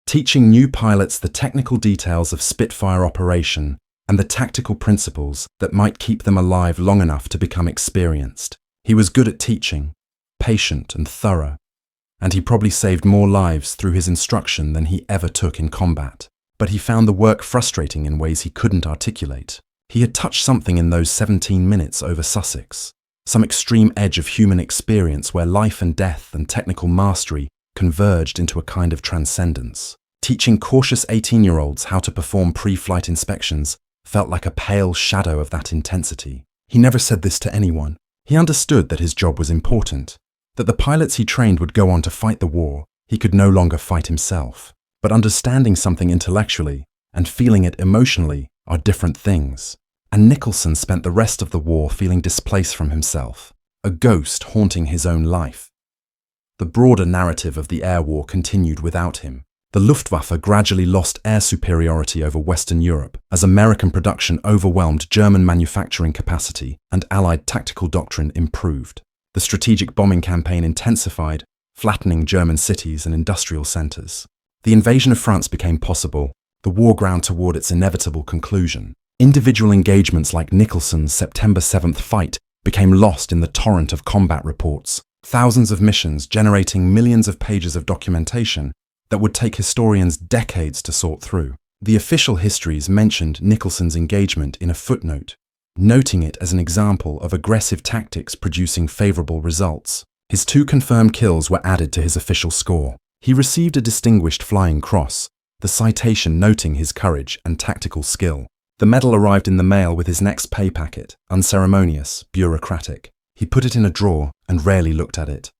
Teaching new pilots the technical details of Spitfire operation and the tactical principles that might keep them alive long enough to become experienced. He was good at teaching, patient and thorough, and he probably saved more lives through his instruction than he ever took in combat. But he found the work frustrating in ways he couldn't articulate. He had touched something in those 17 minutes over Sussex, some extreme edge of human experience where life and death and technical mastery converged into a kind of transcendence. Teaching cautious 18-year-olds how to perform pre-flight inspections felt like a pale shadow of that intensity. He never said this to anyone. He understood that his job was important, that the pilots he trained would go on to fight the war. He could no longer fight himself. But understanding something intellectually and feeling it emotionally are different things. And Nicholson spent the rest of the war feeling displaced from himself, a ghost haunting his own life. The broader narrative of the air war continued without him. The Luftwaffe gradually lost air superiority over Western Europe as American production overwhelmed German manufacturing capacity and Allied tactical doctrine improved. The strategic bombing campaign intensified, flattening German cities and industrial centers. The invasion of France became possible, the war ground toward its inevitable conclusion. Individual engagements like Nicholson's September 7th fight became lost in the torrent of combat reports, thousands of missions generating millions of pages of documentation that would take historians decades to sort through. The official histories mentioned Nicholson's engagement in a footnote, noting it as an example of aggressive tactics producing favorable results. His 2 confirmed kills were added to his official score. He received a Distinguished Flying Cross, the citation noting his courage and tactical skill. The medal arrived in the mail with his next pay packet, unceremonious, bureaucratic. He put it in a drawer and rarely looked at it.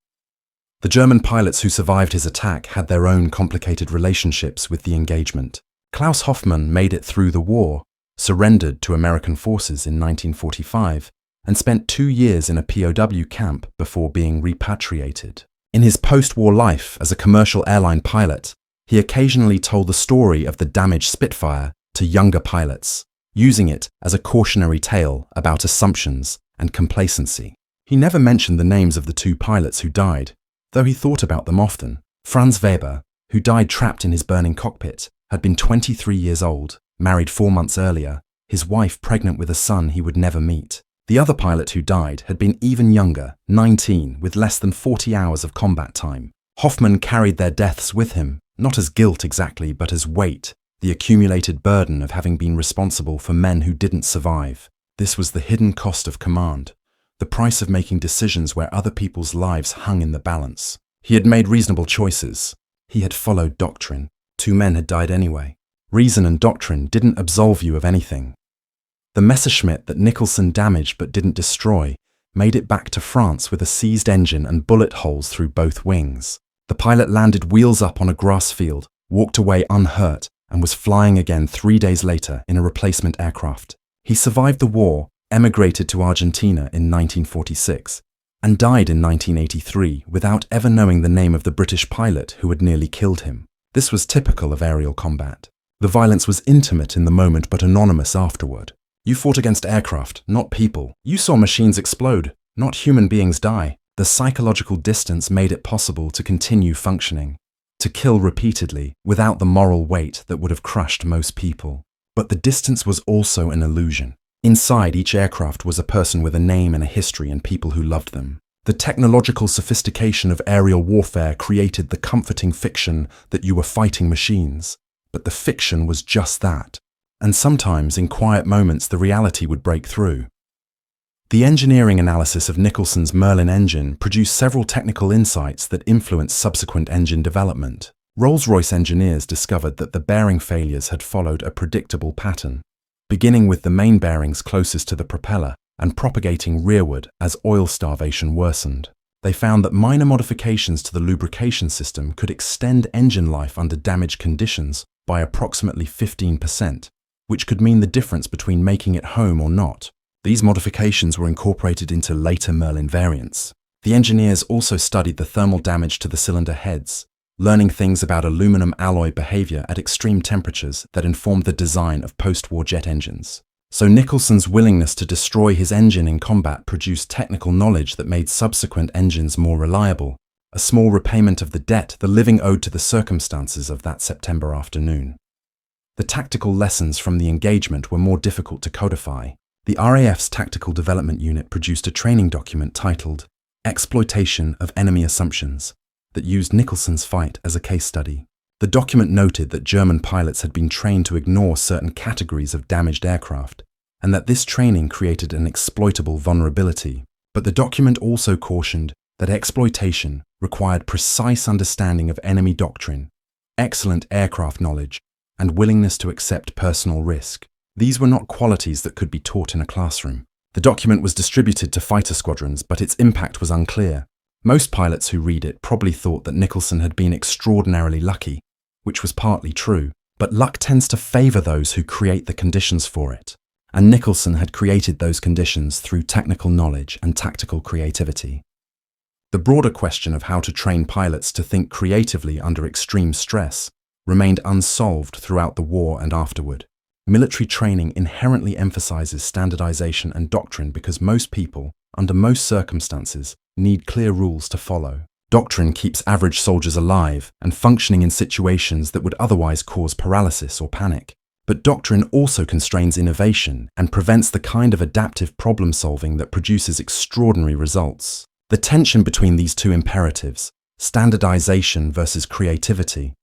The German pilots who survived his attack had their own complicated relationships with the engagement. Klaus Hoffmann made it through the war, surrendered to American forces in 1945, and spent 2 years in a POW camp before being repatriated. In his post-war life as a commercial airline pilot, he occasionally told the story of the damaged Spitfire to younger pilots, using it as a cautionary tale about assumptions and complacency. He never mentioned the names of the 2 pilots who died, though he thought about them often. Franz Weber, who died trapped in his burning cockpit, had been 23 years old, married 4 months earlier, his wife pregnant with a son he would never meet. The other pilot who died had been even younger, 19, with less than 40 hours of combat time. Hoffmann carried their deaths with him, not as guilt exactly, but as weight, the accumulated burden of having been responsible for men who didn't survive. This was the hidden cost of command, the price of making decisions where other people's lives hung in the balance. He had made reasonable choices. He had followed doctrine. 2 men had died anyway. Reason and doctrine didn't absolve you of anything. The Messerschmitt that Nicholson damaged but didn't destroy made it back to France with a seized engine and bullet holes through both wings. The pilot landed wheels up on a grass field, walked away unhurt, and was flying again 3 days later in a replacement aircraft. He survived the war, emigrated to Argentina in 1946, and died in 1983 without ever knowing the name of the British pilot who had nearly killed him. This was typical of aerial combat. The violence was intimate in the moment but anonymous afterward. You fought against aircraft, not people. You saw machines explode, not human beings die. The psychological distance made it possible to continue functioning, to kill repeatedly without the moral weight that would have crushed most people. But the distance was also an illusion. Inside each aircraft was a person with a name and a history and people who loved them. The technological sophistication of aerial warfare created the comforting fiction that you were fighting machines. But the fiction was just that. And sometimes, in quiet moments, the reality would break through. The engineering analysis of Nicholson's Merlin engine produced several technical insights that influenced subsequent engine development. Rolls-Royce engineers discovered that the bearing failures had followed a predictable pattern, beginning with the main bearings closest to the propeller and propagating rearward as oil starvation worsened. They found that minor modifications to the lubrication system could extend engine life under damaged conditions by approximately 15%, which could mean the difference between making it home or not. These modifications were incorporated into later Merlin variants. The engineers also studied the thermal damage to the cylinder heads, learning things about aluminum alloy behavior at extreme temperatures that informed the design of post-war jet engines. So Nicholson's willingness to destroy his engine in combat produced technical knowledge that made subsequent engines more reliable, a small repayment of the debt the living owed to the circumstances of that September afternoon. The tactical lessons from the engagement were more difficult to codify. The RAF's Tactical Development Unit produced a training document titled Exploitation of Enemy Assumptions that used Nicholson's fight as a case study. The document noted that German pilots had been trained to ignore certain categories of damaged aircraft, and that this training created an exploitable vulnerability. But the document also cautioned that exploitation required precise understanding of enemy doctrine, excellent aircraft knowledge, and willingness to accept personal risk. These were not qualities that could be taught in a classroom. The document was distributed to fighter squadrons, but its impact was unclear. Most pilots who read it probably thought that Nicholson had been extraordinarily lucky, which was partly true, but luck tends to favor those who create the conditions for it. And Nicholson had created those conditions through technical knowledge and tactical creativity. The broader question of how to train pilots to think creatively under extreme stress remained unsolved throughout the war and afterward. Military training inherently emphasizes standardization and doctrine because most people, under most circumstances, need clear rules to follow. Doctrine keeps average soldiers alive and functioning in situations that would otherwise cause paralysis or panic. But doctrine also constrains innovation and prevents the kind of adaptive problem-solving that produces extraordinary results. The tension between these two imperatives, standardization versus creativity,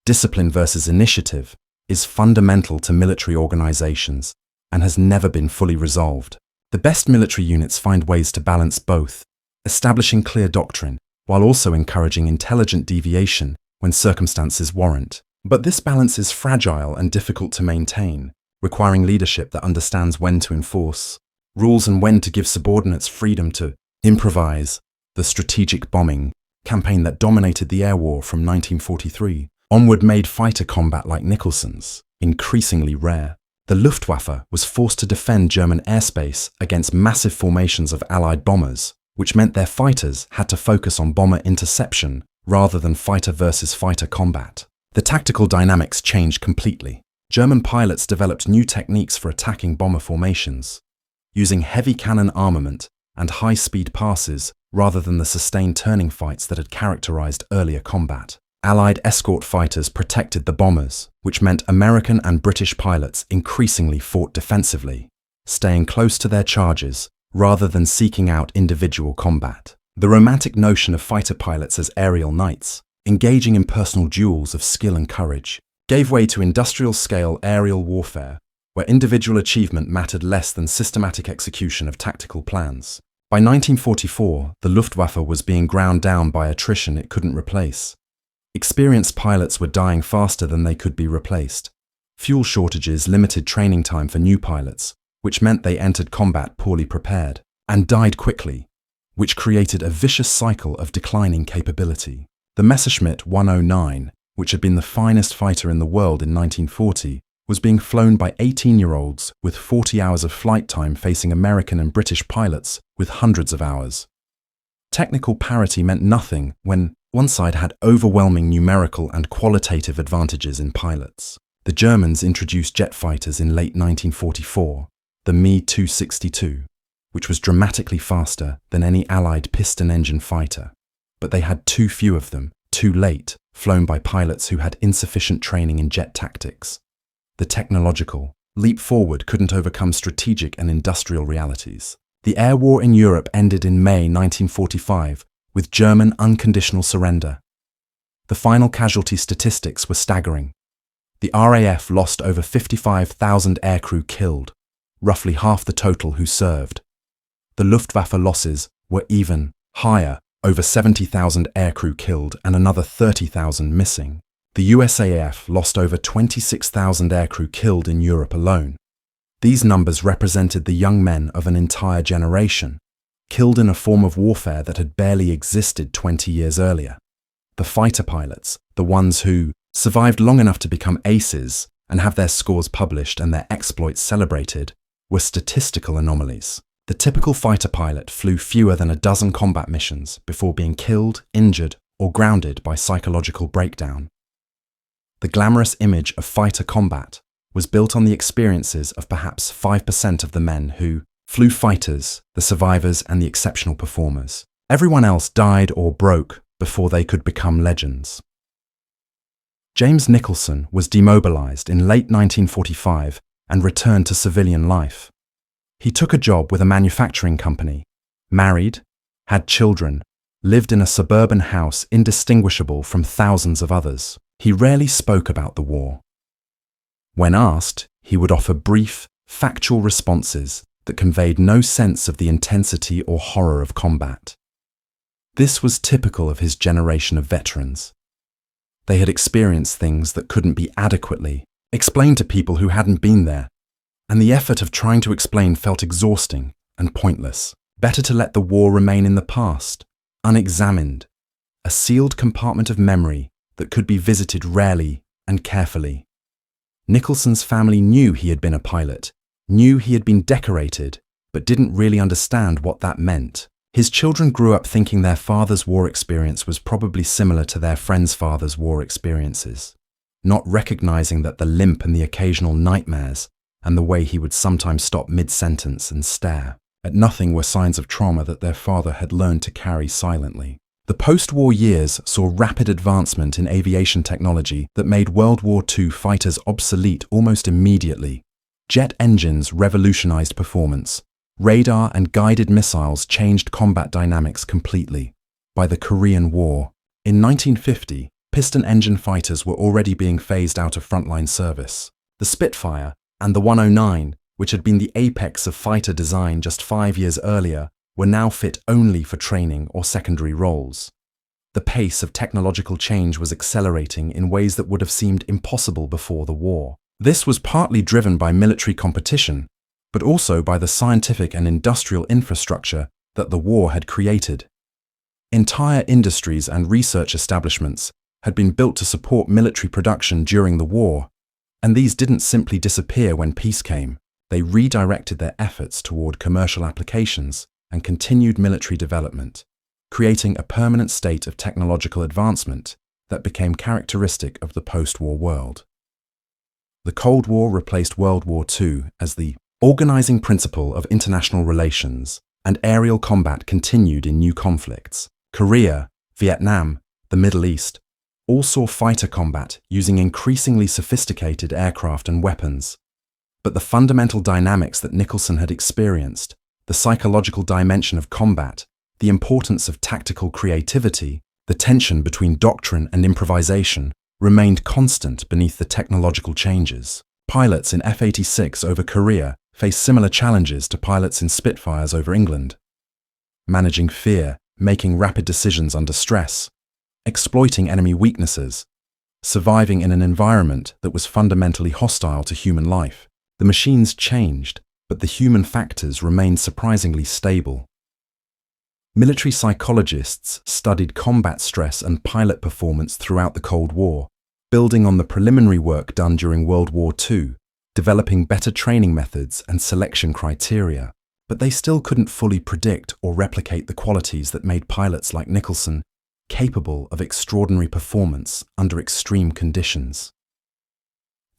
discipline versus initiative, is fundamental to military organizations and has never been fully resolved. The best military units find ways to balance both, establishing clear doctrine while also encouraging intelligent deviation when circumstances warrant. But this balance is fragile and difficult to maintain, requiring leadership that understands when to enforce rules and when to give subordinates freedom to improvise. The strategic bombing campaign that dominated the air war from 1943 onward made fighter combat like Nicholson's increasingly rare. The Luftwaffe was forced to defend German airspace against massive formations of Allied bombers, which meant their fighters had to focus on bomber interception rather than fighter versus fighter combat. The tactical dynamics changed completely. German pilots developed new techniques for attacking bomber formations, using heavy cannon armament and high-speed passes rather than the sustained turning fights that had characterized earlier combat. Allied escort fighters protected the bombers, which meant American and British pilots increasingly fought defensively, staying close to their charges rather than seeking out individual combat. The romantic notion of fighter pilots as aerial knights, engaging in personal duels of skill and courage, gave way to industrial-scale aerial warfare, where individual achievement mattered less than systematic execution of tactical plans. By 1944, the Luftwaffe was being ground down by attrition it couldn't replace. Experienced pilots were dying faster than they could be replaced. Fuel shortages limited training time for new pilots, which meant they entered combat poorly prepared, and died quickly, which created a vicious cycle of declining capability. The Messerschmitt 109, which had been the finest fighter in the world in 1940, was being flown by 18-year-olds with 40 hours of flight time facing American and British pilots with hundreds of hours. Technical parity meant nothing when one side had overwhelming numerical and qualitative advantages in pilots. The Germans introduced jet fighters in late 1944, the Me-262, which was dramatically faster than any Allied piston-engine fighter. But they had too few of them, too late, flown by pilots who had insufficient training in jet tactics. The technological leap forward couldn't overcome strategic and industrial realities. The air war in Europe ended in May 1945 with German unconditional surrender. The final casualty statistics were staggering. The RAF lost over 55,000 aircrew killed, roughly half the total who served. The Luftwaffe losses were even higher, over 70,000 aircrew killed and another 30,000 missing. The USAF lost over 26,000 aircrew killed in Europe alone. These numbers represented the young men of an entire generation, killed in a form of warfare that had barely existed 20 years earlier. The fighter pilots, the ones who survived long enough to become aces and have their scores published and their exploits celebrated, were statistical anomalies. The typical fighter pilot flew fewer than a dozen combat missions before being killed, injured, or grounded by psychological breakdown. The glamorous image of fighter combat was built on the experiences of perhaps 5% of the men who flew fighters, the survivors and the exceptional performers. Everyone else died or broke before they could become legends. James Nicholson was demobilized in late 1945 and returned to civilian life. He took a job with a manufacturing company, married, had children, lived in a suburban house indistinguishable from thousands of others. He rarely spoke about the war. When asked, he would offer brief, factual responses that conveyed no sense of the intensity or horror of combat. This was typical of his generation of veterans. They had experienced things that couldn't be adequately explained to people who hadn't been there, and the effort of trying to explain felt exhausting and pointless. Better to let the war remain in the past, unexamined, a sealed compartment of memory that could be visited rarely and carefully. Nicholson's family knew he had been a pilot, knew he had been decorated, but didn't really understand what that meant. His children grew up thinking their father's war experience was probably similar to their friends' father's war experiences, not recognizing that the limp and the occasional nightmares and the way he would sometimes stop mid-sentence and stare at nothing were signs of trauma that their father had learned to carry silently. The post-war years saw rapid advancement in aviation technology that made World War II fighters obsolete almost immediately. Jet engines revolutionized performance. Radar and guided missiles changed combat dynamics completely. By the Korean War, in 1950, piston-engine fighters were already being phased out of frontline service. The Spitfire and the 109, which had been the apex of fighter design just 5 years earlier, were now fit only for training or secondary roles. The pace of technological change was accelerating in ways that would have seemed impossible before the war. This was partly driven by military competition, but also by the scientific and industrial infrastructure that the war had created. Entire industries and research establishments had been built to support military production during the war, and these didn't simply disappear when peace came. They redirected their efforts toward commercial applications and continued military development, creating a permanent state of technological advancement that became characteristic of the post-war world. The Cold War replaced World War II as the organizing principle of international relations, and aerial combat continued in new conflicts. Korea, Vietnam, the Middle East, all saw fighter combat using increasingly sophisticated aircraft and weapons. But the fundamental dynamics that Nicholson had experienced, the psychological dimension of combat, the importance of tactical creativity, the tension between doctrine and improvisation, remained constant beneath the technological changes. Pilots in F-86 over Korea faced similar challenges to pilots in Spitfires over England. Managing fear, making rapid decisions under stress, exploiting enemy weaknesses, surviving in an environment that was fundamentally hostile to human life. The machines changed, but the human factors remained surprisingly stable. Military psychologists studied combat stress and pilot performance throughout the Cold War, building on the preliminary work done during World War II, developing better training methods and selection criteria. But they still couldn't fully predict or replicate the qualities that made pilots like Nicholson capable of extraordinary performance under extreme conditions.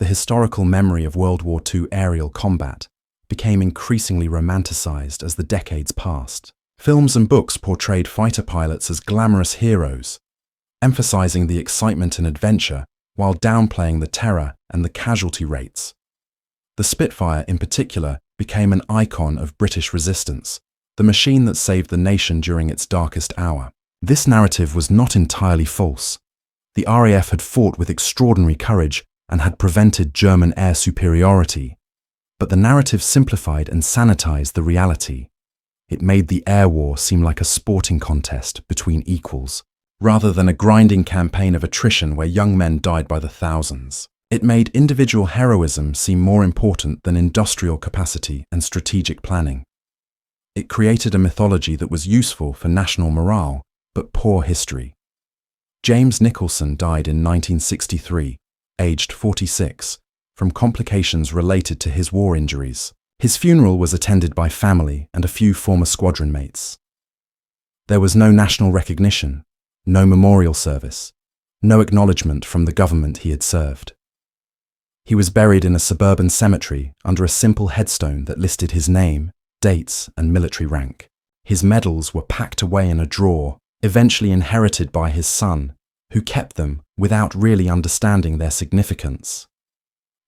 The historical memory of World War II aerial combat became increasingly romanticized as the decades passed. Films and books portrayed fighter pilots as glamorous heroes, emphasizing the excitement and adventure while downplaying the terror and the casualty rates. The Spitfire, in particular, became an icon of British resistance, the machine that saved the nation during its darkest hour. This narrative was not entirely false. The RAF had fought with extraordinary courage and had prevented German air superiority. But the narrative simplified and sanitized the reality. It made the air war seem like a sporting contest between equals, rather than a grinding campaign of attrition where young men died by the thousands. It made individual heroism seem more important than industrial capacity and strategic planning. It created a mythology that was useful for national morale, but poor history. James Nicholson died in 1963, aged 46, from complications related to his war injuries. His funeral was attended by family and a few former squadron mates. There was no national recognition, no memorial service, no acknowledgement from the government he had served. He was buried in a suburban cemetery under a simple headstone that listed his name, dates, and military rank. His medals were packed away in a drawer, eventually inherited by his son, who kept them without really understanding their significance.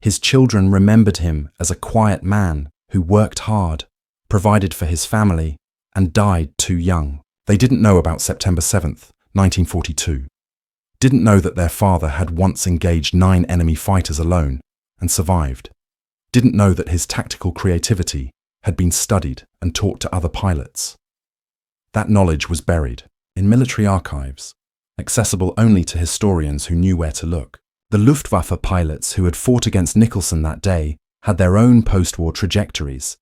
His children remembered him as a quiet man who worked hard, provided for his family, and died too young. They didn't know about September 7th, 1942. Didn't know that their father had once engaged 9 enemy fighters alone and survived. Didn't know that his tactical creativity had been studied and taught to other pilots. That knowledge was buried in military archives, accessible only to historians who knew where to look. The Luftwaffe pilots who had fought against Nicholson that day had their own post-war trajectories.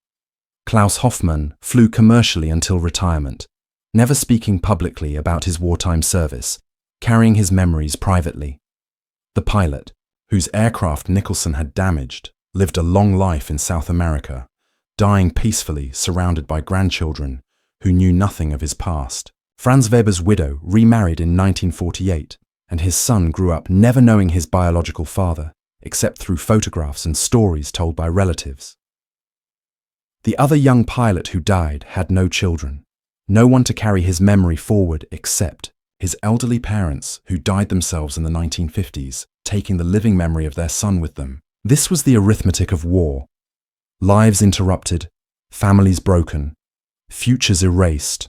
Klaus Hoffmann flew commercially until retirement, never speaking publicly about his wartime service, carrying his memories privately. The pilot, whose aircraft Nicholson had damaged, lived a long life in South America, dying peacefully surrounded by grandchildren who knew nothing of his past. Franz Weber's widow remarried in 1948, and his son grew up never knowing his biological father, except through photographs and stories told by relatives. The other young pilot who died had no children, no one to carry his memory forward except his elderly parents who died themselves in the 1950s, taking the living memory of their son with them. This was the arithmetic of war. Lives interrupted, families broken, futures erased,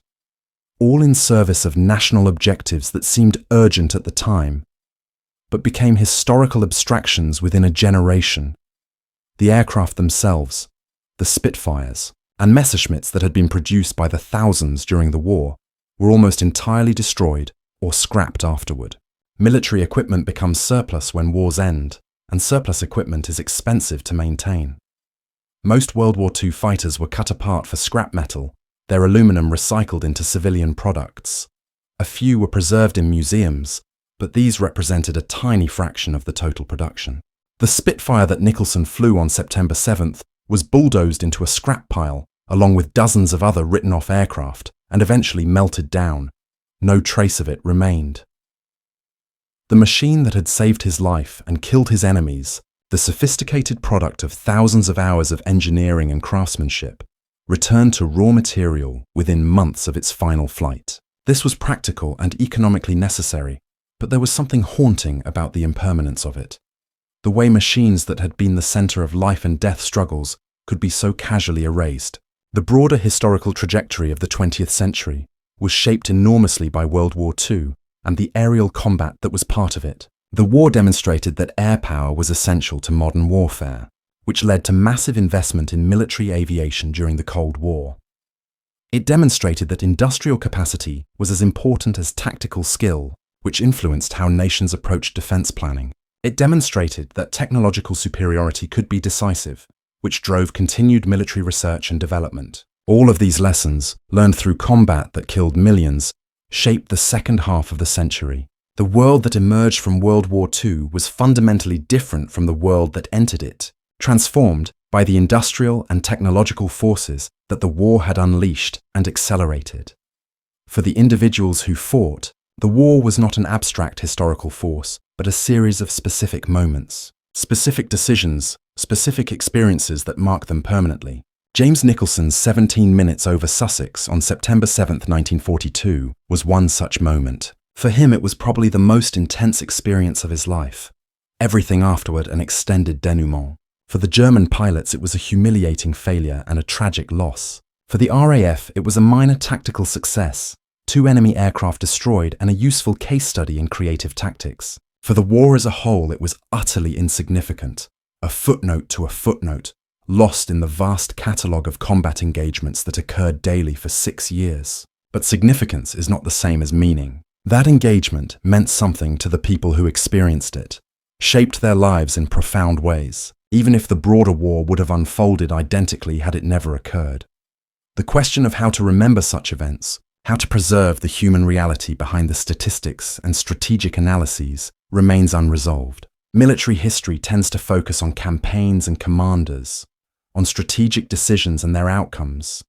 all in service of national objectives that seemed urgent at the time, but became historical abstractions within a generation. The aircraft themselves, the Spitfires, and Messerschmitts that had been produced by the thousands during the war, were almost entirely destroyed or scrapped afterward. Military equipment becomes surplus when wars end, and surplus equipment is expensive to maintain. Most World War II fighters were cut apart for scrap metal, their aluminum recycled into civilian products. A few were preserved in museums, but these represented a tiny fraction of the total production. The Spitfire that Nicholson flew on September 7th was bulldozed into a scrap pile, along with dozens of other written-off aircraft, and eventually melted down. No trace of it remained. The machine that had saved his life and killed his enemies, the sophisticated product of thousands of hours of engineering and craftsmanship, returned to raw material within months of its final flight. This was practical and economically necessary, but there was something haunting about the impermanence of it. The way machines that had been the center of life and death struggles could be so casually erased. The broader historical trajectory of the 20th century was shaped enormously by World War II and the aerial combat that was part of it. The war demonstrated that air power was essential to modern warfare, which led to massive investment in military aviation during the Cold War. It demonstrated that industrial capacity was as important as tactical skill, which influenced how nations approached defense planning. It demonstrated that technological superiority could be decisive, which drove continued military research and development. All of these lessons, learned through combat that killed millions, shaped the second half of the century. The world that emerged from World War II was fundamentally different from the world that entered it, transformed by the industrial and technological forces that the war had unleashed and accelerated. For the individuals who fought, the war was not an abstract historical force, but a series of specific moments, specific decisions, specific experiences that mark them permanently. James Nicholson's 17 minutes over Sussex on September 7, 1942, was one such moment. For him, it was probably the most intense experience of his life. Everything afterward an extended denouement. For the German pilots, it was a humiliating failure and a tragic loss. For the RAF, it was a minor tactical success, 2 enemy aircraft destroyed, and a useful case study in creative tactics. For the war as a whole, it was utterly insignificant, a footnote to a footnote, lost in the vast catalogue of combat engagements that occurred daily for 6 years. But significance is not the same as meaning. That engagement meant something to the people who experienced it, shaped their lives in profound ways, even if the broader war would have unfolded identically had it never occurred. The question of how to remember such events, how to preserve the human reality behind the statistics and strategic analyses, remains unresolved. Military history tends to focus on campaigns and commanders, on strategic decisions and their outcomes,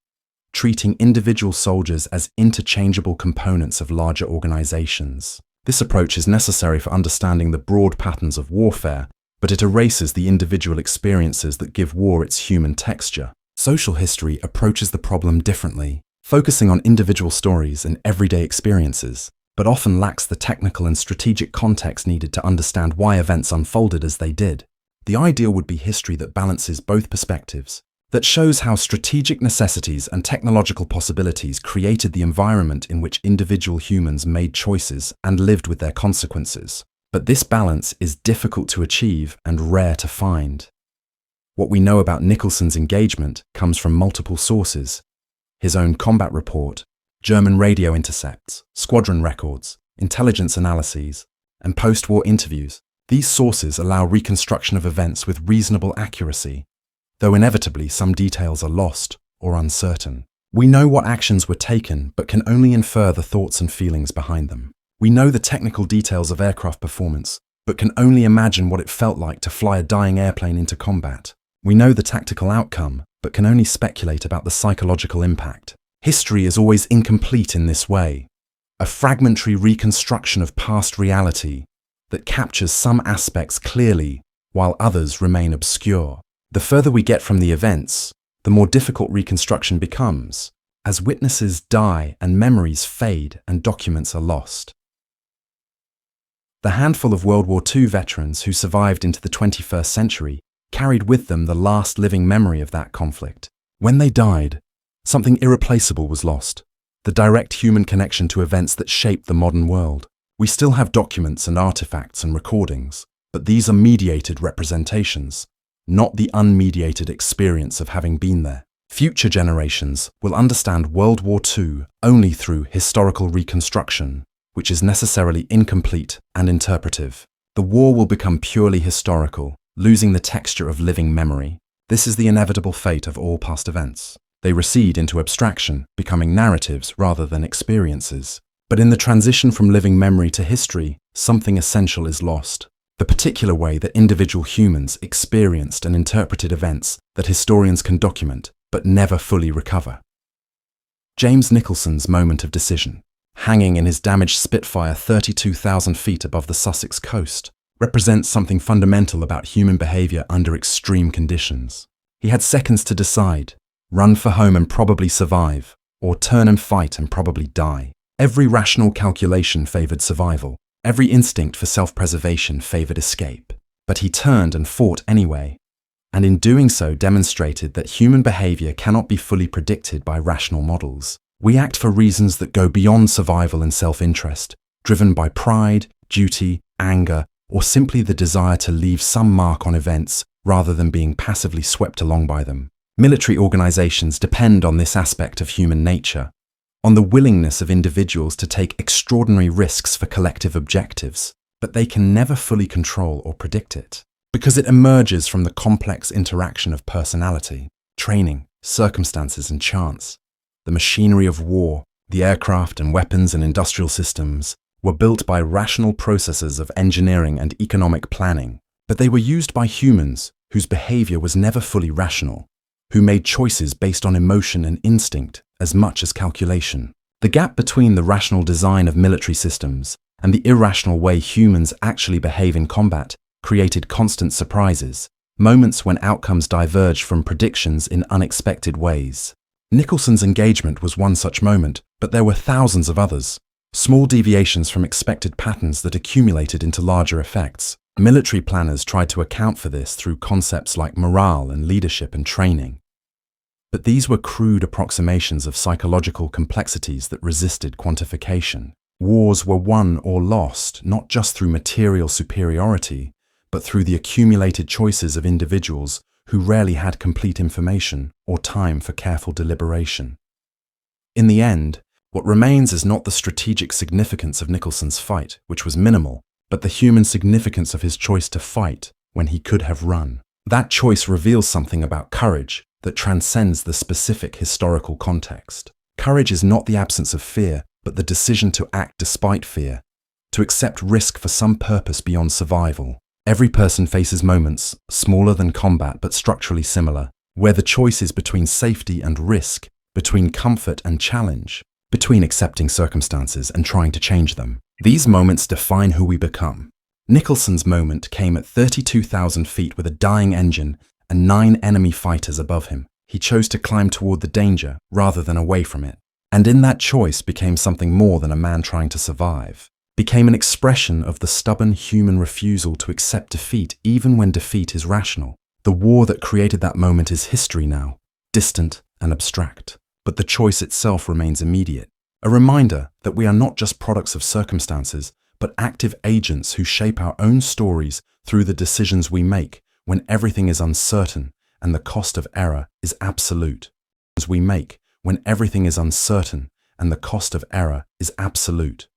treating individual soldiers as interchangeable components of larger organizations. This approach is necessary for understanding the broad patterns of warfare, but it erases the individual experiences that give war its human texture. Social history approaches the problem differently, focusing on individual stories and everyday experiences, but often lacks the technical and strategic context needed to understand why events unfolded as they did. The ideal would be history that balances both perspectives, that shows how strategic necessities and technological possibilities created the environment in which individual humans made choices and lived with their consequences. But this balance is difficult to achieve and rare to find. What we know about Nicholson's engagement comes from multiple sources: his own combat report, German radio intercepts, squadron records, intelligence analyses, and post-war interviews. These sources allow reconstruction of events with reasonable accuracy, though inevitably some details are lost or uncertain. We know what actions were taken, but can only infer the thoughts and feelings behind them. We know the technical details of aircraft performance, but can only imagine what it felt like to fly a dying airplane into combat. We know the tactical outcome, but can only speculate about the psychological impact. History is always incomplete in this way, a fragmentary reconstruction of past reality that captures some aspects clearly while others remain obscure. The further we get from the events, the more difficult reconstruction becomes, as witnesses die and memories fade and documents are lost. The handful of World War II veterans who survived into the 21st century carried with them the last living memory of that conflict. When they died, something irreplaceable was lost, the direct human connection to events that shaped the modern world. We still have documents and artifacts and recordings, but these are mediated representations, not the unmediated experience of having been there. Future generations will understand World War II only through historical reconstruction, which is necessarily incomplete and interpretive. The war will become purely historical, losing the texture of living memory. This is the inevitable fate of all past events. They recede into abstraction, becoming narratives rather than experiences. But in the transition from living memory to history, something essential is lost. The particular way that individual humans experienced and interpreted events that historians can document, but never fully recover. James Nicholson's moment of decision, hanging in his damaged Spitfire 32,000 feet above the Sussex coast, represents something fundamental about human behavior under extreme conditions. He had seconds to decide: run for home and probably survive, or turn and fight and probably die. Every rational calculation favored survival. Every instinct for self-preservation favored escape. But he turned and fought anyway, and in doing so demonstrated that human behavior cannot be fully predicted by rational models. We act for reasons that go beyond survival and self-interest, driven by pride, duty, anger, or simply the desire to leave some mark on events rather than being passively swept along by them. Military organizations depend on this aspect of human nature, on the willingness of individuals to take extraordinary risks for collective objectives, but they can never fully control or predict it, because it emerges from the complex interaction of personality, training, circumstances, and chance. The machinery of war, the aircraft and weapons and industrial systems, were built by rational processes of engineering and economic planning, but they were used by humans whose behavior was never fully rational, who made choices based on emotion and instinct as much as calculation. The gap between the rational design of military systems and the irrational way humans actually behave in combat created constant surprises, moments when outcomes diverged from predictions in unexpected ways. Nicholson's engagement was one such moment, but there were thousands of others, small deviations from expected patterns that accumulated into larger effects. Military planners tried to account for this through concepts like morale and leadership and training. But these were crude approximations of psychological complexities that resisted quantification. Wars were won or lost not just through material superiority, but through the accumulated choices of individuals who rarely had complete information or time for careful deliberation. In the end, what remains is not the strategic significance of Nicholson's fight, which was minimal, but the human significance of his choice to fight when he could have run. That choice reveals something about courage that transcends the specific historical context. Courage is not the absence of fear, but the decision to act despite fear, to accept risk for some purpose beyond survival. Every person faces moments, smaller than combat but structurally similar, where the choice is between safety and risk, between comfort and challenge, between accepting circumstances and trying to change them. These moments define who we become. Nicholson's moment came at 32,000 feet with a dying engine and 9 enemy fighters above him. He chose to climb toward the danger rather than away from it. And in that choice became something more than a man trying to survive. Became an expression of the stubborn human refusal to accept defeat even when defeat is rational. The war that created that moment is history now, distant and abstract. But the choice itself remains immediate. A reminder that we are not just products of circumstances, but active agents who shape our own stories through the decisions we make when everything is uncertain and the cost of error is absolute. As we make when everything is uncertain and the cost of error is absolute.